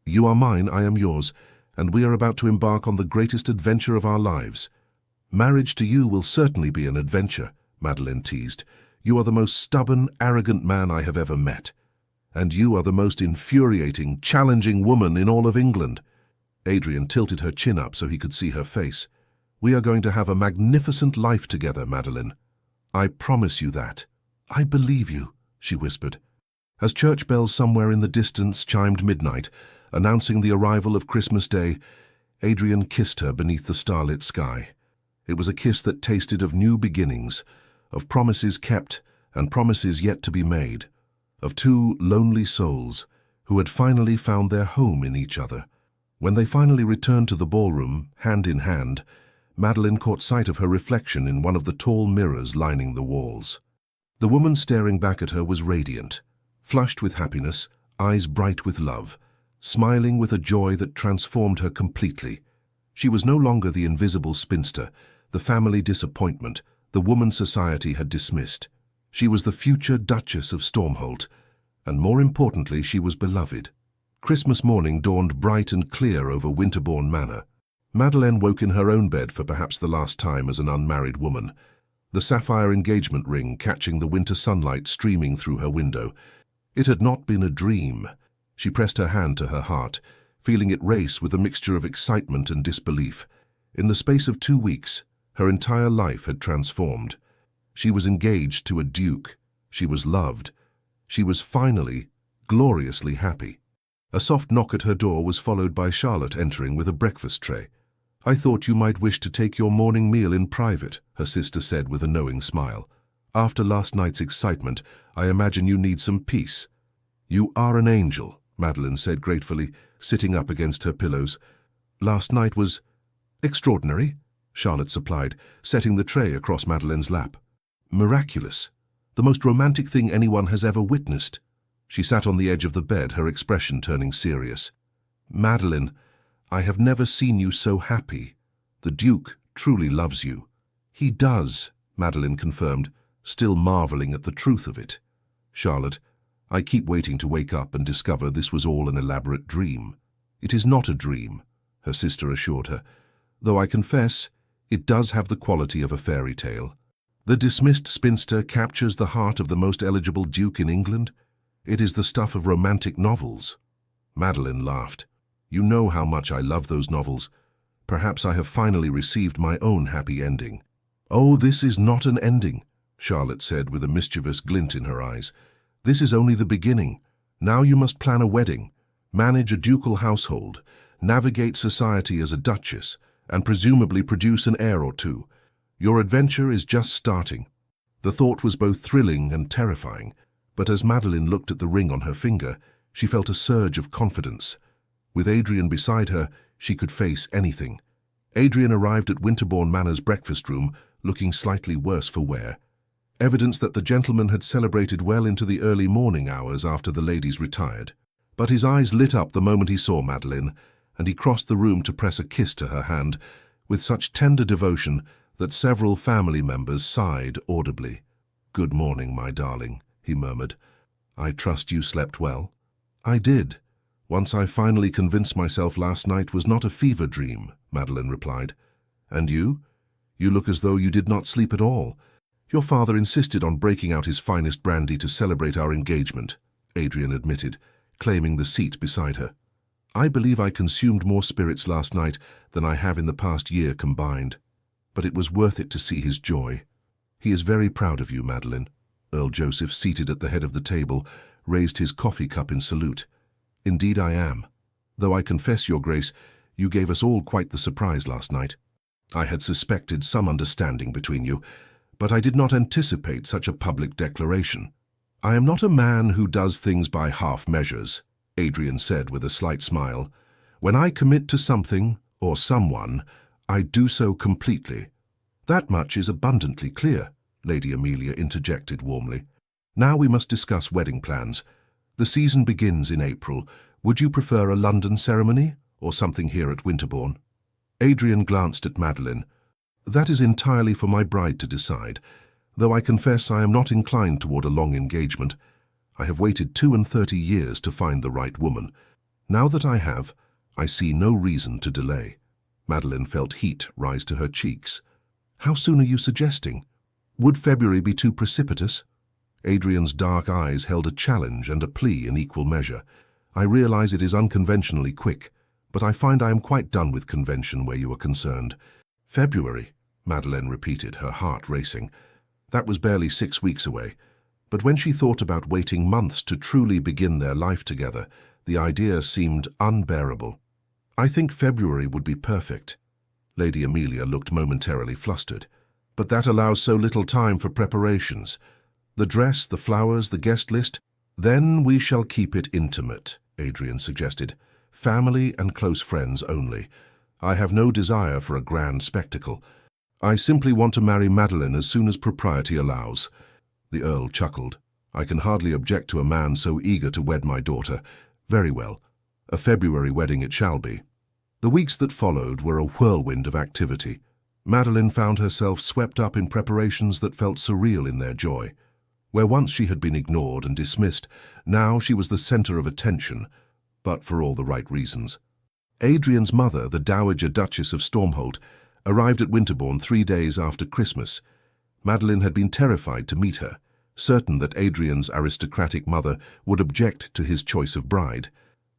"You are mine, I am yours, and we are about to embark on the greatest adventure of our lives." "Marriage to you will certainly be an adventure," Madeleine teased. "You are the most stubborn, arrogant man I have ever met. And you are the most infuriating, challenging woman in all of England." Adrian tilted her chin up so he could see her face. "We are going to have a magnificent life together, Madeleine. I promise you that." "I believe you," she whispered. As church bells somewhere in the distance chimed midnight, announcing the arrival of Christmas Day, Adrian kissed her beneath the starlit sky. It was a kiss that tasted of new beginnings, of promises kept and promises yet to be made, of two lonely souls who had finally found their home in each other. When they finally returned to the ballroom, hand in hand, Madeleine caught sight of her reflection in one of the tall mirrors lining the walls. The woman staring back at her was radiant, flushed with happiness, eyes bright with love, smiling with a joy that transformed her completely. She was no longer the invisible spinster, the family disappointment, the woman society had dismissed. She was the future Duchess of Stormholt, and more importantly, she was beloved. Christmas morning dawned bright and clear over Winterbourne Manor. Madeleine woke in her own bed for perhaps the last time as an unmarried woman, the sapphire engagement ring catching the winter sunlight streaming through her window. It had not been a dream. She pressed her hand to her heart, feeling it race with a mixture of excitement and disbelief. In the space of 2 weeks, her entire life had transformed. She was engaged to a duke. She was loved. She was finally, gloriously happy. A soft knock at her door was followed by Charlotte entering with a breakfast tray. "I thought you might wish to take your morning meal in private," her sister said with a knowing smile. "After last night's excitement, I imagine you need some peace." "You are an angel," Madeleine said gratefully, sitting up against her pillows. "Last night was extraordinary," Charlotte supplied, setting the tray across Madeleine's lap. Miraculous. The most romantic thing anyone has ever witnessed. She sat on the edge of the bed, her expression turning serious. Madeleine, I have never seen you so happy. The Duke truly loves you. He does, Madeleine confirmed, still marveling at the truth of it. Charlotte, I keep waiting to wake up and discover this was all an elaborate dream. It is not a dream, her sister assured her, though I confess it does have the quality of a fairy tale. The dismissed spinster captures the heart of the most eligible duke in England. It is the stuff of romantic novels. Madeleine laughed. You know how much I love those novels. Perhaps I have finally received my own happy ending. Oh, this is not an ending, Charlotte said with a mischievous glint in her eyes. This is only the beginning. Now you must plan a wedding, manage a ducal household, navigate society as a duchess, and presumably produce an heir or two. Your adventure is just starting. The thought was both thrilling and terrifying, but as Madeleine looked at the ring on her finger, she felt a surge of confidence. With Adrian beside her, she could face anything. Adrian arrived at Winterbourne Manor's breakfast room, looking slightly worse for wear. Evidence that the gentleman had celebrated well into the early morning hours after the ladies retired. But his eyes lit up the moment he saw Madeleine, and he crossed the room to press a kiss to her hand, with such tender devotion that several family members sighed audibly. "Good morning, my darling," he murmured. "I trust you slept well?" "I did. Once I finally convinced myself last night was not a fever dream," Madeleine replied. "And you? You look as though you did not sleep at all. Your father insisted on breaking out his finest brandy to celebrate our engagement," Adrian admitted, claiming the seat beside her. "I believe I consumed more spirits last night than I have in the past year combined. But it was worth it to see his joy. He is very proud of you, Madeleine." Earl Joseph, seated at the head of the table, raised his coffee cup in salute. "Indeed I am. Though I confess, Your Grace, you gave us all quite the surprise last night. I had suspected some understanding between you, but I did not anticipate such a public declaration." "I am not a man who does things by half measures," Adrian said with a slight smile. "When I commit to something, or someone, I do so completely." "That much is abundantly clear," Lady Amelia interjected warmly. "Now we must discuss wedding plans. The season begins in April. Would you prefer a London ceremony, or something here at Winterbourne?" Adrian glanced at Madeleine. "That is entirely for my bride to decide, though I confess I am not inclined toward a long engagement. I have waited 32 years to find the right woman. Now that I have, I see no reason to delay." Madeleine felt heat rise to her cheeks. "How soon are you suggesting? Would February be too precipitous?" Adrian's dark eyes held a challenge and a plea in equal measure. "I realize it is unconventionally quick, but I find I am quite done with convention where you are concerned." "February," Madeleine repeated, her heart racing. That was barely 6 weeks away. But when she thought about waiting months to truly begin their life together, the idea seemed unbearable. "I think February would be perfect." Lady Amelia looked momentarily flustered. "But that allows so little time for preparations. The dress, the flowers, the guest list. Then we shall keep it intimate," Adrian suggested. "Family and close friends only. I have no desire for a grand spectacle. I simply want to marry Madeleine as soon as propriety allows." The Earl chuckled. "I can hardly object to a man so eager to wed my daughter. Very well. A February wedding it shall be." The weeks that followed were a whirlwind of activity. Madeleine found herself swept up in preparations that felt surreal in their joy. Where once she had been ignored and dismissed, now she was the center of attention, but for all the right reasons. Adrian's mother, the Dowager Duchess of Stormholt, arrived at Winterbourne 3 days after Christmas. Madeleine had been terrified to meet her, certain that Adrian's aristocratic mother would object to his choice of bride.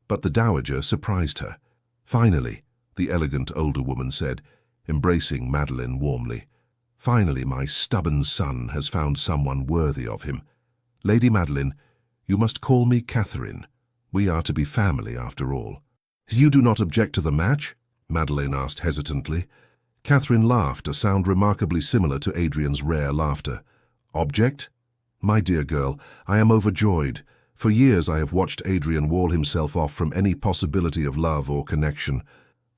But the Dowager surprised her. "Finally," the elegant older woman said, embracing Madeleine warmly. "Finally, my stubborn son has found someone worthy of him. Lady Madeleine, you must call me Catherine. We are to be family after all." "You do not object to the match?" Madeleine asked hesitantly. Catherine laughed, a sound remarkably similar to Adrian's rare laughter. "Object? My dear girl, I am overjoyed. For years I have watched Adrian wall himself off from any possibility of love or connection.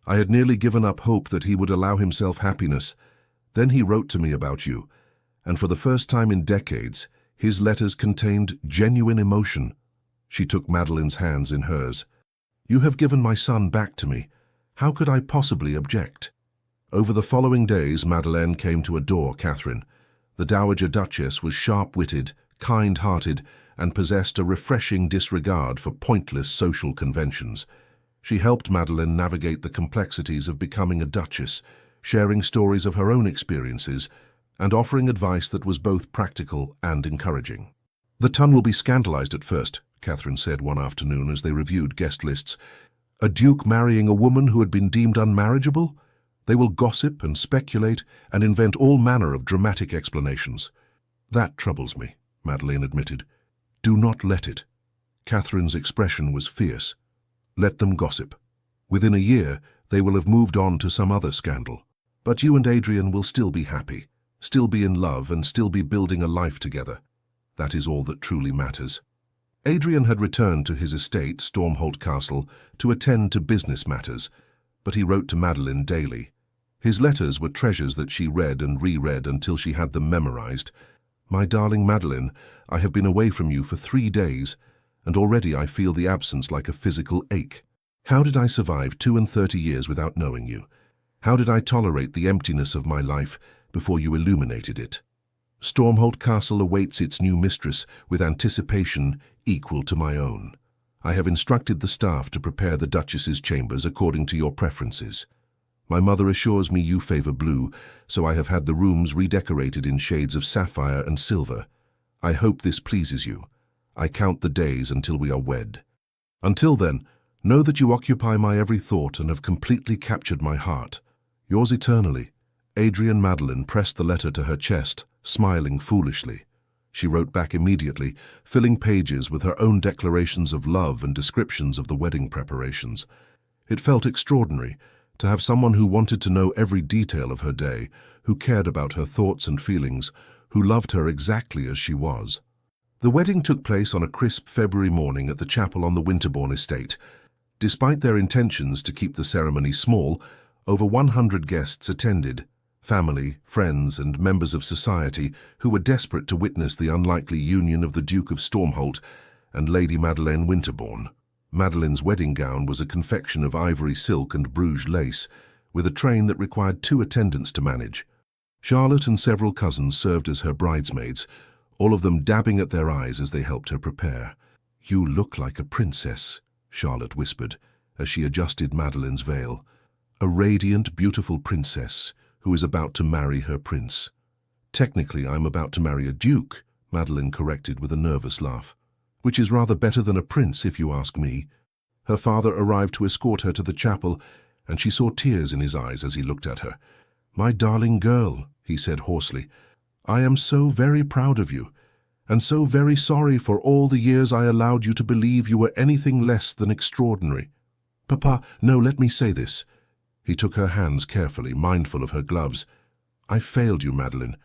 I had nearly given up hope that he would allow himself happiness. Then he wrote to me about you, and for the first time in decades, his letters contained genuine emotion. She took Madeline's hands in hers. You have given my son back to me. How could I possibly object? Over the following days, Madeleine came to adore Catherine. The Dowager Duchess was sharp-witted, kind-hearted, and possessed a refreshing disregard for pointless social conventions. She helped Madeleine navigate the complexities of becoming a duchess, sharing stories of her own experiences, and offering advice that was both practical and encouraging. The ton will be scandalized at first, Catherine said one afternoon as they reviewed guest lists. A duke marrying a woman who had been deemed unmarriageable? They will gossip and speculate and invent all manner of dramatic explanations. That troubles me, Madeleine admitted. Do not let it. Catherine's expression was fierce. Let them gossip. Within a year, they will have moved on to some other scandal. But you and Adrian will still be happy, still be in love, and still be building a life together. That is all that truly matters. Adrian had returned to his estate, Stormholt Castle, to attend to business matters, but he wrote to Madeleine daily. His letters were treasures that she read and reread until she had them memorized. My darling Madeleine, I have been away from you for 3 days, and already I feel the absence like a physical ache. How did I survive 32 years without knowing you? How did I tolerate the emptiness of my life before you illuminated it? Stormholt Castle awaits its new mistress with anticipation equal to my own. I have instructed the staff to prepare the Duchess's chambers according to your preferences. My mother assures me you favor blue, so I have had the rooms redecorated in shades of sapphire and silver. I hope this pleases you. I count the days until we are wed. Until then, know that you occupy my every thought and have completely captured my heart. Yours eternally. Adrian. Madeleine pressed the letter to her chest, smiling foolishly. She wrote back immediately, filling pages with her own declarations of love and descriptions of the wedding preparations. It felt extraordinary to have someone who wanted to know every detail of her day, who cared about her thoughts and feelings, who loved her exactly as she was. The wedding took place on a crisp February morning at the chapel on the Winterbourne estate. Despite their intentions to keep the ceremony small, over 100 guests attended, family, friends, and members of society who were desperate to witness the unlikely union of the Duke of Stormholt and Lady Madeleine Winterbourne. Madeleine's wedding gown was a confection of ivory silk and Bruges lace, with a train that required 2 attendants to manage. Charlotte and several cousins served as her bridesmaids, all of them dabbing at their eyes as they helped her prepare. You look like a princess, Charlotte whispered, as she adjusted Madeleine's veil. A radiant, beautiful princess who is about to marry her prince. Technically, I'm about to marry a duke, Madeleine corrected with a nervous laugh. Which is rather better than a prince, if you ask me. Her father arrived to escort her to the chapel, and she saw tears in his eyes as he looked at her. My darling girl, he said hoarsely, I am so very proud of you, and so very sorry for all the years I allowed you to believe you were anything less than extraordinary. Papa, no, let me say this. He took her hands carefully, mindful of her gloves. I failed you, Madeleine.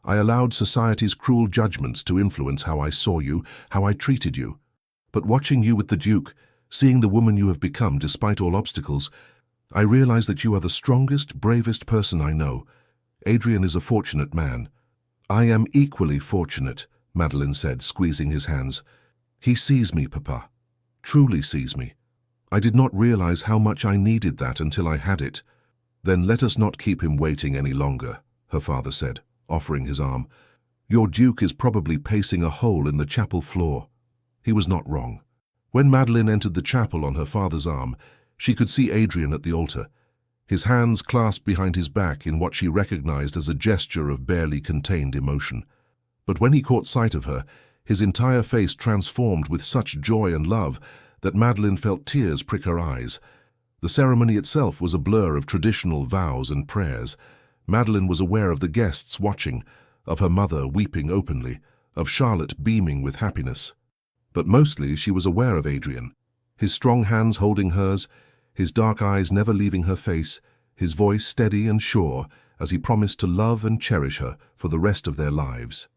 I allowed society's cruel judgments to influence how I saw you, how I treated you. But watching you with the Duke, seeing the woman you have become despite all obstacles, I realize that you are the strongest, bravest person I know. Adrian is a fortunate man. I am equally fortunate, Madeleine said, squeezing his hands. He sees me, Papa. Truly sees me. I did not realize how much I needed that until I had it. Then let us not keep him waiting any longer, her father said, offering his arm. Your Duke is probably pacing a hole in the chapel floor. He was not wrong. When Madeleine entered the chapel on her father's arm, she could see Adrian at the altar, his hands clasped behind his back in what she recognized as a gesture of barely contained emotion. But when he caught sight of her, his entire face transformed with such joy and love that Madeleine felt tears prick her eyes. The ceremony itself was a blur of traditional vows and prayers. Madeleine was aware of the guests watching, of her mother weeping openly, of Charlotte beaming with happiness. But mostly she was aware of Adrian, his strong hands holding hers, his dark eyes never leaving her face, his voice steady and sure as he promised to love and cherish her for the rest of their lives.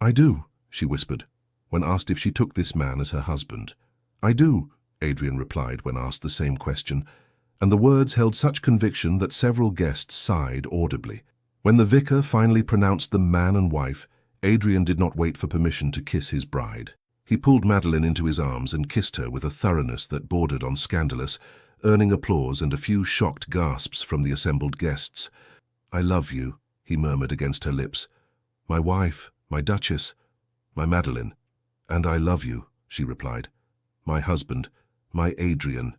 I do, she whispered, when asked if she took this man as her husband. I do, Adrian replied when asked the same question. and the words held such conviction that several guests sighed audibly. When the vicar finally pronounced them man and wife, Adrian did not wait for permission to kiss his bride. He pulled Madeleine into his arms and kissed her with a thoroughness that bordered on scandalous, earning applause and a few shocked gasps from the assembled guests. "I love you," he murmured against her lips. "My wife, my Duchess, my Madeleine." "And I love you," she replied. "My husband, my Adrian,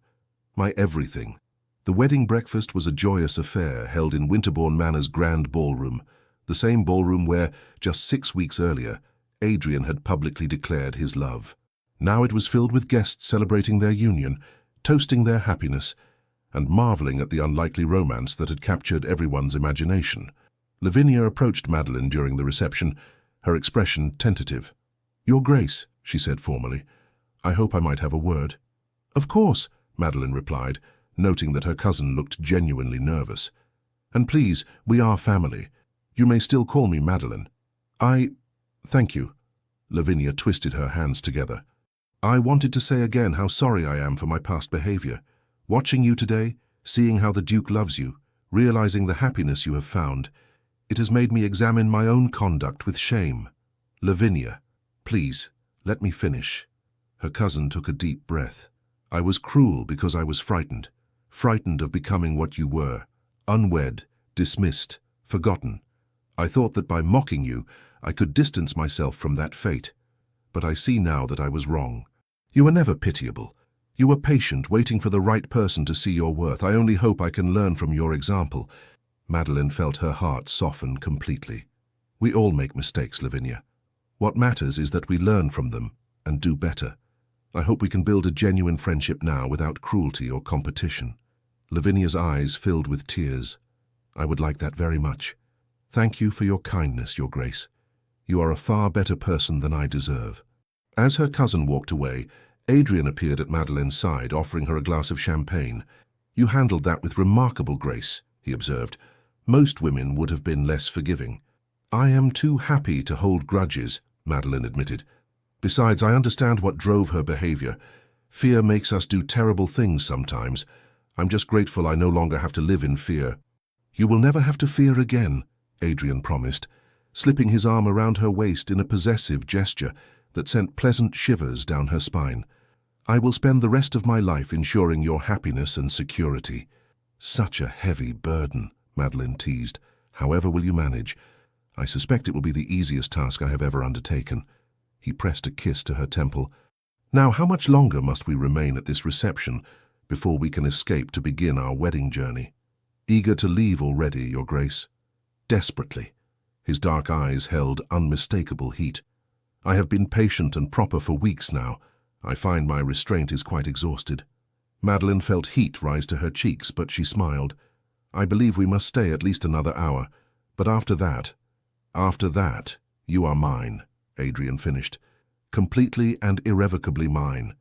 my everything." The wedding breakfast was a joyous affair held in Winterbourne Manor's grand ballroom, the same ballroom where, just 6 weeks earlier, Adrian had publicly declared his love. Now it was filled with guests celebrating their union, toasting their happiness, and marveling at the unlikely romance that had captured everyone's imagination. Lavinia approached Madeleine during the reception, her expression tentative. "Your Grace," she said formally, "I hope I might have a word." "Of course," Madeleine replied, noting that her cousin looked genuinely nervous. "And please, we are family. You may still call me Madeleine." Thank you." Lavinia twisted her hands together. "I wanted to say again how sorry I am for my past behavior. Watching you today, seeing how the Duke loves you, realizing the happiness you have found, it has made me examine my own conduct with shame. Lavinia, please, let me finish." Her cousin took a deep breath. "I was cruel because I was frightened of becoming what you were, unwed, dismissed, forgotten. I thought that by mocking you, I could distance myself from that fate. But I see now that I was wrong. You were never pitiable. You were patient, waiting for the right person to see your worth. I only hope I can learn from your example." Madeleine felt her heart soften completely. "We all make mistakes, Lavinia. What matters is that we learn from them and do better. I hope we can build a genuine friendship now without cruelty or competition." Lavinia's eyes filled with tears. "I would like that very much. Thank you for your kindness, Your Grace. You are a far better person than I deserve." As her cousin walked away, Adrian appeared at Madeleine's side, offering her a glass of champagne. "You handled that with remarkable grace," he observed. "Most women would have been less forgiving." "I am too happy to hold grudges," Madeleine admitted. "Besides, I understand what drove her behavior. Fear makes us do terrible things sometimes. I'm just grateful I no longer have to live in fear." "You will never have to fear again," Adrian promised, slipping his arm around her waist in a possessive gesture that sent pleasant shivers down her spine. "I will spend the rest of my life ensuring your happiness and security." "Such a heavy burden," Madeleine teased. "However will you manage? I suspect it will be the easiest task I have ever undertaken." He pressed a kiss to her temple. "Now, how much longer must we remain at this reception before we can escape to begin our wedding journey?" "Eager to leave already, Your Grace." "Desperately." His dark eyes held unmistakable heat. "I have been patient and proper for weeks now. I find my restraint is quite exhausted." Madeleine felt heat rise to her cheeks, but she smiled. "I believe we must stay at least another hour. But after that, you are mine," Adrian finished. "Completely and irrevocably mine."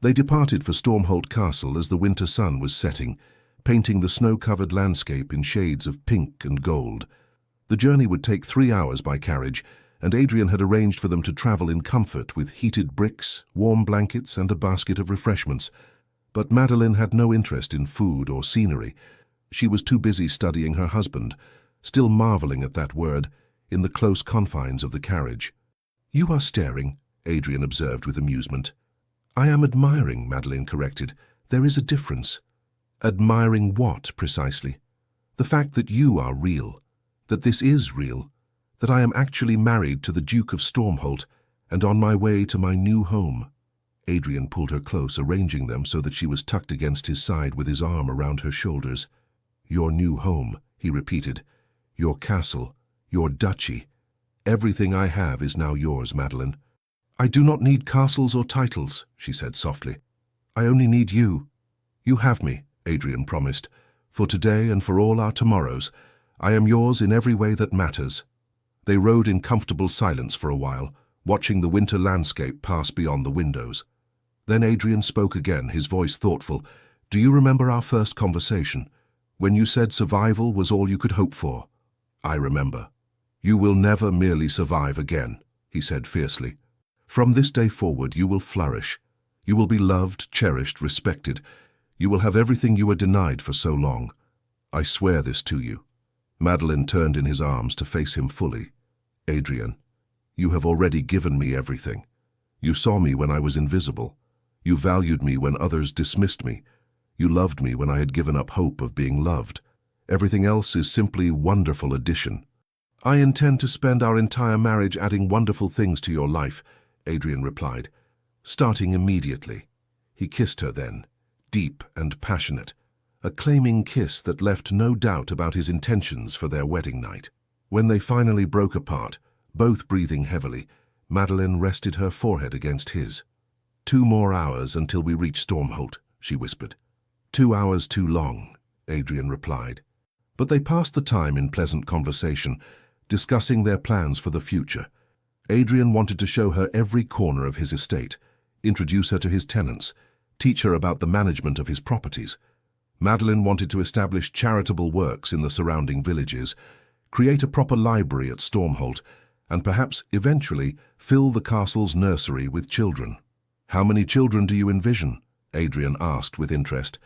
They departed for Stormholt Castle as the winter sun was setting, painting the snow-covered landscape in shades of pink and gold. The journey would take 3 hours by carriage, and Adrian had arranged for them to travel in comfort with heated bricks, warm blankets, and a basket of refreshments. But Madeleine had no interest in food or scenery. She was too busy studying her husband, still marveling at that word, in the close confines of the carriage. "You are staring," Adrian observed with amusement. "I am admiring," Madeleine corrected. "There is a difference." "Admiring what, precisely?" "The fact that you are real, that this is real, that I am actually married to the Duke of Stormholt and on my way to my new home." Adrian pulled her close, arranging them so that she was tucked against his side with his arm around her shoulders. "Your new home," he repeated. "Your castle, your duchy. Everything I have is now yours, Madeleine." "I do not need castles or titles," she said softly. "I only need you." "You have me," Adrian promised. "For today and for all our tomorrows, I am yours in every way that matters." They rode in comfortable silence for a while, watching the winter landscape pass beyond the windows. Then Adrian spoke again, his voice thoughtful. "Do you remember our first conversation, when you said survival was all you could hope for?" "I remember." "You will never merely survive again," he said fiercely. "From this day forward you will flourish. You will be loved, cherished, respected. You will have everything you were denied for so long. I swear this to you." Madeleine turned in his arms to face him fully. "Adrian, you have already given me everything. You saw me when I was invisible. You valued me when others dismissed me. You loved me when I had given up hope of being loved. Everything else is simply wonderful addition." "I intend to spend our entire marriage adding wonderful things to your life," Adrian replied, starting immediately. He kissed her then, deep and passionate, a claiming kiss that left no doubt about his intentions for their wedding night. When they finally broke apart, both breathing heavily, Madeleine rested her forehead against his. "2 more hours until we reach Stormholt," she whispered. "2 hours too long," Adrian replied. But they passed the time in pleasant conversation, discussing their plans for the future. Adrian wanted to show her every corner of his estate, introduce her to his tenants, teach her about the management of his properties. Madeleine wanted to establish charitable works in the surrounding villages, create a proper library at Stormholt, and perhaps, eventually, fill the castle's nursery with children. "How many children do you envision?" Adrian asked with interest.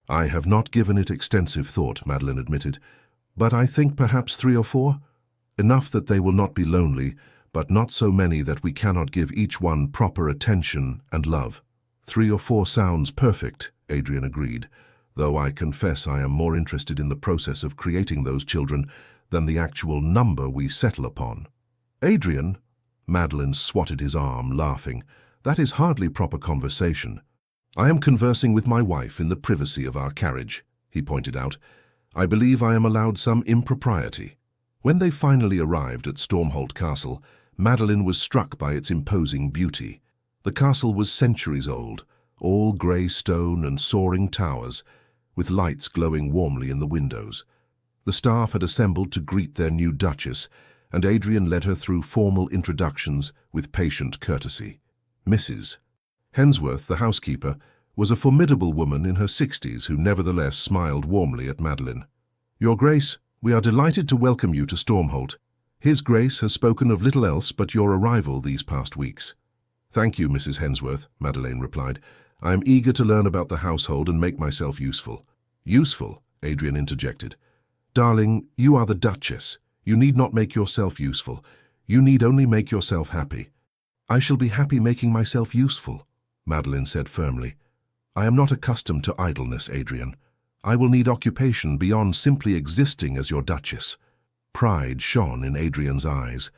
"I have not given it extensive thought," Madeleine admitted, "but I think perhaps 3 or 4. Enough that they will not be lonely, but not so many that we cannot give each one proper attention and love." 3 or 4 sounds perfect, Adrian agreed, though I confess I am more interested in the process of creating those children than the actual number we settle upon. "Adrian," Madeleine swatted his arm, laughing, "that is hardly proper conversation. I am conversing with my wife in the privacy of our carriage," he pointed out. "I believe I am allowed some impropriety." When they finally arrived at Stormholt Castle, Madeleine was struck by its imposing beauty. The castle was centuries old, all grey stone and soaring towers, with lights glowing warmly in the windows. The staff had assembled to greet their new duchess, and Adrian led her through formal introductions with patient courtesy. Mrs. Hensworth, the housekeeper, was a formidable woman in her 60s who nevertheless smiled warmly at Madeleine. "Your Grace, we are delighted to welcome you to Stormholt. His Grace has spoken of little else but your arrival these past weeks." "Thank you, Mrs. Hensworth," Madeleine replied. "I am eager to learn about the household and make myself useful." "Useful?" Adrian interjected. "Darling, you are the Duchess. You need not make yourself useful. You need only make yourself happy." "I shall be happy making myself useful," Madeleine said firmly. "I am not accustomed to idleness, Adrian. I will need occupation beyond simply existing as your Duchess." Pride shone in Adrian's eyes.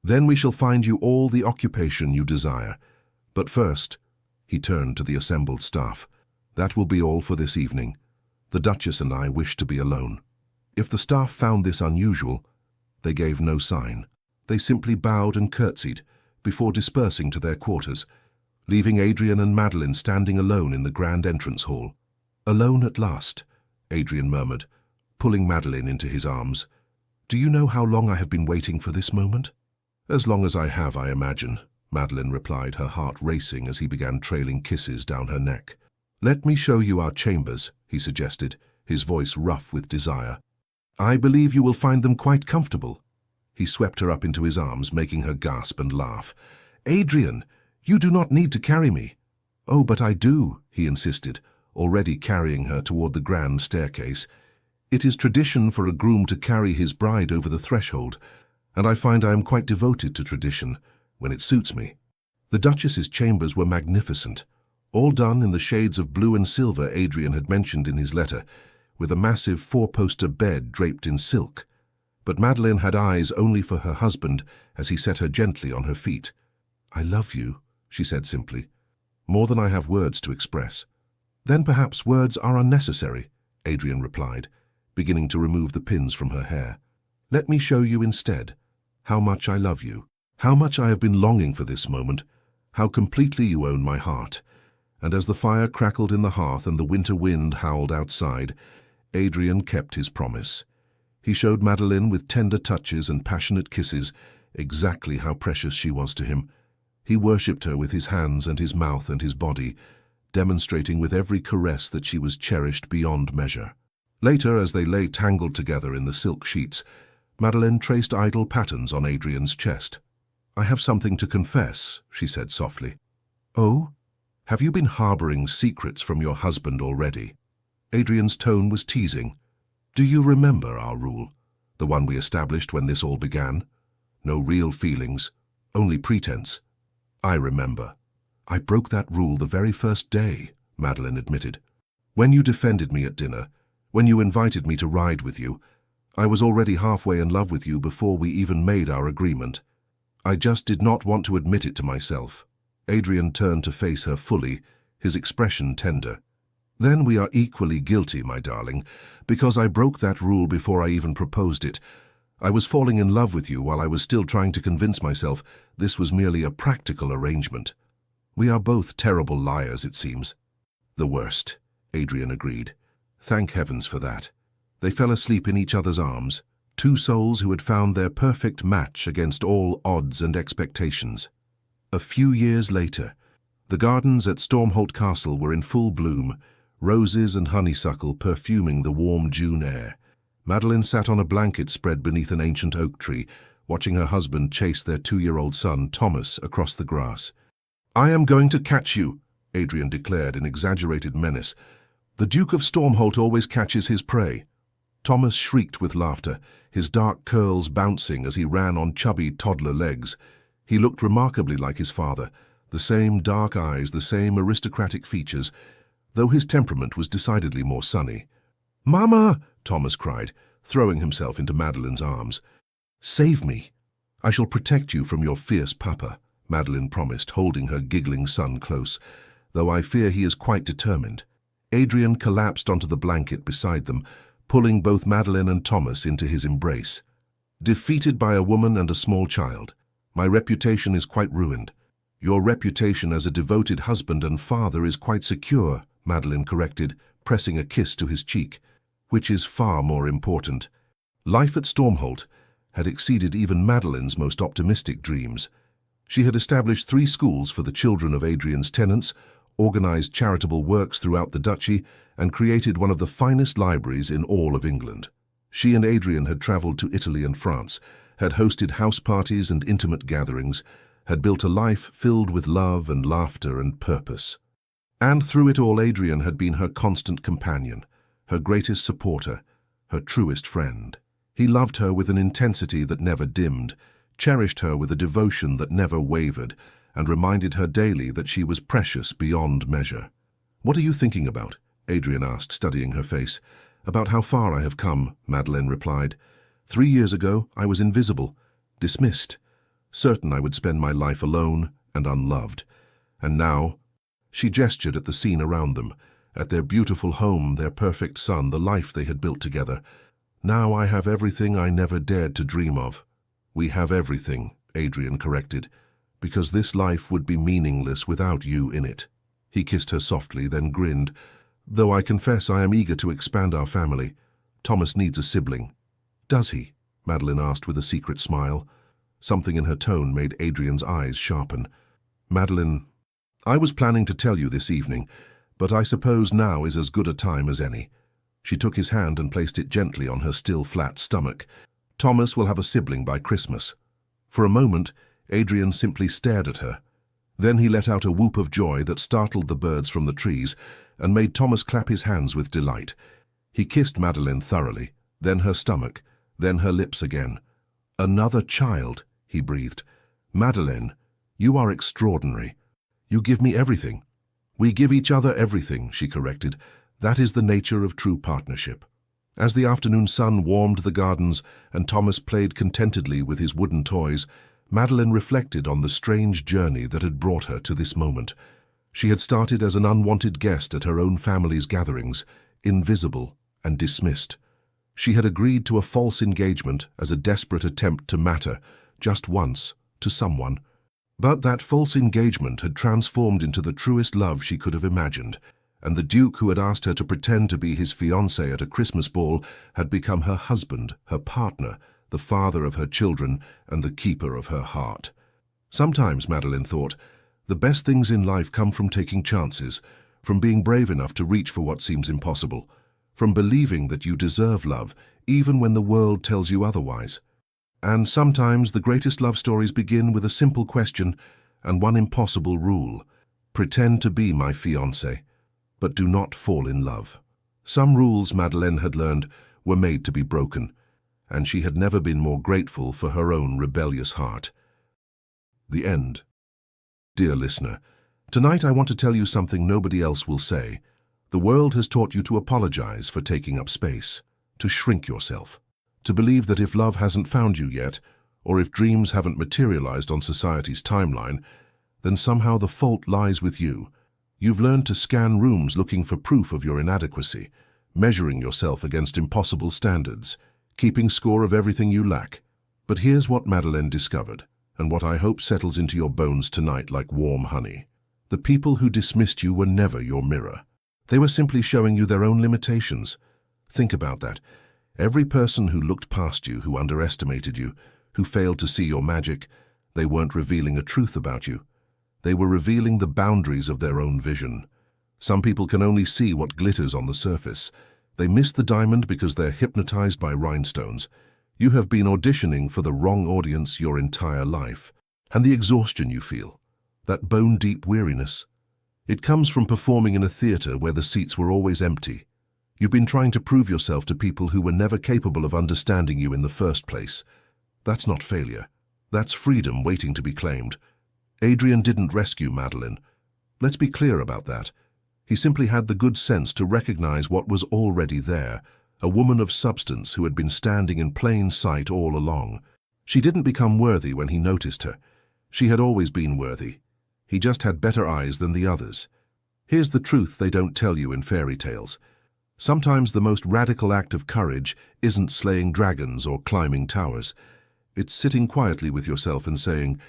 "Then we shall find you all the occupation you desire. But first," he turned to the assembled staff, "that will be all for this evening. The Duchess and I wish to be alone." If the staff found this unusual, they gave no sign. They simply bowed and curtsied before dispersing to their quarters, leaving Adrian and Madeleine standing alone in the grand entrance hall. "Alone at last," Adrian murmured, pulling Madeleine into his arms. "Do you know how long I have been waiting for this moment?" "As long as I have, I imagine," Madeleine replied, her heart racing as he began trailing kisses down her neck. "Let me show you our chambers," he suggested, his voice rough with desire. "I believe you will find them quite comfortable." He swept her up into his arms, making her gasp and laugh. "Adrian, you do not need to carry me." "Oh, but I do," he insisted, already carrying her toward the grand staircase. "It is tradition for a groom to carry his bride over the threshold, and I find I am quite devoted to tradition, when it suits me." The Duchess's chambers were magnificent, all done in the shades of blue and silver Adrian had mentioned in his letter, with a massive 4-poster bed draped in silk. But Madeleine had eyes only for her husband as he set her gently on her feet. "I love you," she said simply, "more than I have words to express." "Then perhaps words are unnecessary," Adrian replied, beginning to remove the pins from her hair. "Let me show you instead how much I love you, how much I have been longing for this moment, how completely you own my heart." And as the fire crackled in the hearth and the winter wind howled outside, Adrian kept his promise. He showed Madeleine with tender touches and passionate kisses exactly how precious she was to him. He worshipped her with his hands and his mouth and his body, demonstrating with every caress that she was cherished beyond measure. Later, as they lay tangled together in the silk sheets, Madeleine traced idle patterns on Adrian's chest. "I have something to confess," she said softly. "Oh?" Have you been harboring secrets from your husband already? Adrian's tone was teasing. Do you remember our rule? The one we established when this all began? No real feelings, only pretense. I remember. I broke that rule the very first day, Madeline admitted. When you defended me at dinner, when you invited me to ride with you, I was already halfway in love with you before we even made our agreement. I just did not want to admit it to myself. Adrian turned to face her fully, his expression tender. Then we are equally guilty, my darling, because I broke that rule before I even proposed it. I was falling in love with you while I was still trying to convince myself this was merely a practical arrangement. We are both terrible liars, it seems. The worst, Adrian agreed. Thank heavens for that. They fell asleep in each other's arms, two souls who had found their perfect match against all odds and expectations. A few years later, the gardens at Stormholt Castle were in full bloom, roses and honeysuckle perfuming the warm June air. Madeline sat on a blanket spread beneath an ancient oak tree, watching her husband chase their 2-year-old son, Thomas, across the grass. I am going to catch you, Adrian declared in exaggerated menace. The Duke of Stormholt always catches his prey. Thomas shrieked with laughter, his dark curls bouncing as he ran on chubby toddler legs. He looked remarkably like his father, the same dark eyes, the same aristocratic features, though his temperament was decidedly more sunny. Mama! Thomas cried, throwing himself into Madeline's arms. Save me. I shall protect you from your fierce papa, Madeline promised, holding her giggling son close, though I fear he is quite determined. Adrian collapsed onto the blanket beside them, pulling both Madeline and Thomas into his embrace. Defeated by a woman and a small child, my reputation is quite ruined. Your reputation as a devoted husband and father is quite secure, Madeline corrected, pressing a kiss to his cheek, which is far more important. Life at Stormholt had exceeded even Madeline's most optimistic dreams. She had established 3 schools for the children of Adrian's tenants, organized charitable works throughout the duchy, and created one of the finest libraries in all of England. She and Adrian had traveled to Italy and France, had hosted house parties and intimate gatherings, had built a life filled with love and laughter and purpose. And through it all, Adrian had been her constant companion, her greatest supporter, her truest friend. He loved her with an intensity that never dimmed, cherished her with a devotion that never wavered, and reminded her daily that she was precious beyond measure. What are you thinking about? Adrian asked, studying her face. About how far I have come, Madeline replied. 3 years ago, I was invisible, dismissed, certain I would spend my life alone and unloved. And now, she gestured at the scene around them, at their beautiful home, their perfect son, the life they had built together. Now I have everything I never dared to dream of. We have everything, Adrian corrected, because this life would be meaningless without you in it. He kissed her softly, then grinned. Though I confess I am eager to expand our family. Thomas needs a sibling. Does he? Madeline asked with a secret smile. Something in her tone made Adrian's eyes sharpen. Madeline, I was planning to tell you this evening, but I suppose now is as good a time as any. She took his hand and placed it gently on her still flat stomach. Thomas will have a sibling by Christmas. For a moment, Adrian simply stared at her. Then he let out a whoop of joy that startled the birds from the trees and made Thomas clap his hands with delight. He kissed Madeline thoroughly, then her stomach, then her lips again. Another child, he breathed. Madeline, you are extraordinary. You give me everything. We give each other everything, she corrected. That is the nature of true partnership. As the afternoon sun warmed the gardens and Thomas played contentedly with his wooden toys, Madeline reflected on the strange journey that had brought her to this moment. She had started as an unwanted guest at her own family's gatherings, invisible and dismissed. She had agreed to a false engagement as a desperate attempt to matter, just once, to someone. But that false engagement had transformed into the truest love she could have imagined, and the Duke who had asked her to pretend to be his fiancé at a Christmas ball had become her husband, her partner, the father of her children, and the keeper of her heart. Sometimes, Madeline thought, the best things in life come from taking chances, from being brave enough to reach for what seems impossible, from believing that you deserve love, even when the world tells you otherwise. And sometimes the greatest love stories begin with a simple question and one impossible rule. Pretend to be my fiancé, but do not fall in love. Some rules Madeleine had learned were made to be broken, and she had never been more grateful for her own rebellious heart. The end. Dear listener, tonight I want to tell you something nobody else will say. The world has taught you to apologize for taking up space, to shrink yourself, to believe that if love hasn't found you yet, or if dreams haven't materialized on society's timeline, then somehow the fault lies with you. You've learned to scan rooms looking for proof of your inadequacy, measuring yourself against impossible standards, keeping score of everything you lack. But here's what Madeleine discovered, and what I hope settles into your bones tonight like warm honey. The people who dismissed you were never your mirror. They were simply showing you their own limitations. Think about that. Every person who looked past you, who underestimated you, who failed to see your magic, they weren't revealing a truth about you. They were revealing the boundaries of their own vision. Some people can only see what glitters on the surface. They miss the diamond because they're hypnotized by rhinestones. You have been auditioning for the wrong audience your entire life. And the exhaustion you feel, that bone-deep weariness, it comes from performing in a theater where the seats were always empty. You've been trying to prove yourself to people who were never capable of understanding you in the first place. That's not failure. That's freedom waiting to be claimed. Adrien didn't rescue Madeleine. Let's be clear about that. He simply had the good sense to recognize what was already there, a woman of substance who had been standing in plain sight all along. She didn't become worthy when he noticed her. She had always been worthy. He just had better eyes than the others. Here's the truth they don't tell you in fairy tales. Sometimes the most radical act of courage isn't slaying dragons or climbing towers. It's sitting quietly with yourself and saying,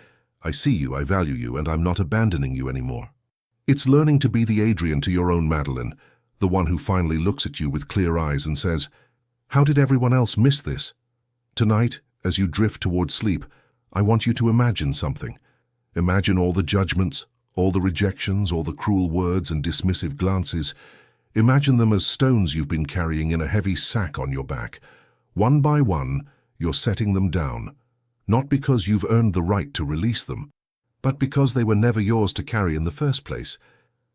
I see you, I value you, and I'm not abandoning you anymore. It's learning to be the Adrien to your own Madeleine, the one who finally looks at you with clear eyes and says, how did everyone else miss this? Tonight, as you drift toward sleep, I want you to imagine something. Imagine all the judgments, all the rejections, all the cruel words and dismissive glances. Imagine them as stones you've been carrying in a heavy sack on your back. One by one, you're setting them down, not because you've earned the right to release them, but because they were never yours to carry in the first place.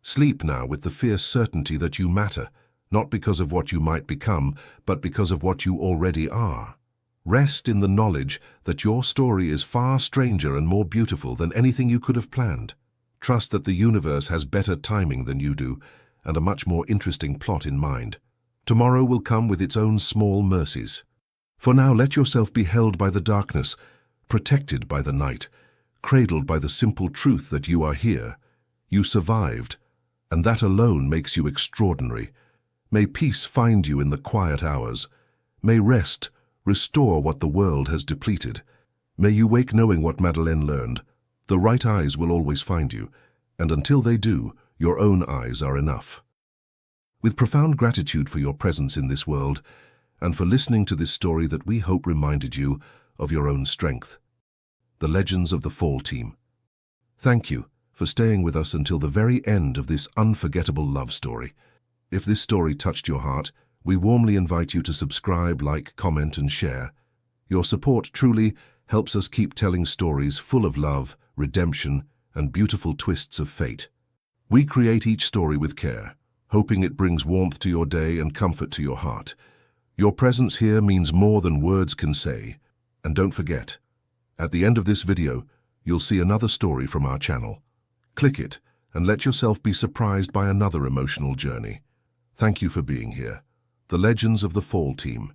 Sleep now with the fierce certainty that you matter, not because of what you might become, but because of what you already are. Rest in the knowledge that your story is far stranger and more beautiful than anything you could have planned. Trust that the universe has better timing than you do, and a much more interesting plot in mind. Tomorrow will come with its own small mercies. For now, let yourself be held by the darkness, protected by the night, cradled by the simple truth that you are here. You survived, and that alone makes you extraordinary. May peace find you in the quiet hours. May rest restore what the world has depleted. May you wake knowing what Madeleine learned. The right eyes will always find you, and until they do, your own eyes are enough. With profound gratitude for your presence in this world, and for listening to this story that we hope reminded you of your own strength. The Legends of the Fall Team. Thank you for staying with us until the very end of this unforgettable love story. If this story touched your heart, we warmly invite you to subscribe, like, comment, and share. Your support truly helps us keep telling stories full of love, redemption, and beautiful twists of fate. We create each story with care, hoping it brings warmth to your day and comfort to your heart. Your presence here means more than words can say. And don't forget, at the end of this video, you'll see another story from our channel. Click it and let yourself be surprised by another emotional journey. Thank you for being here. The Legends of the Fall Team.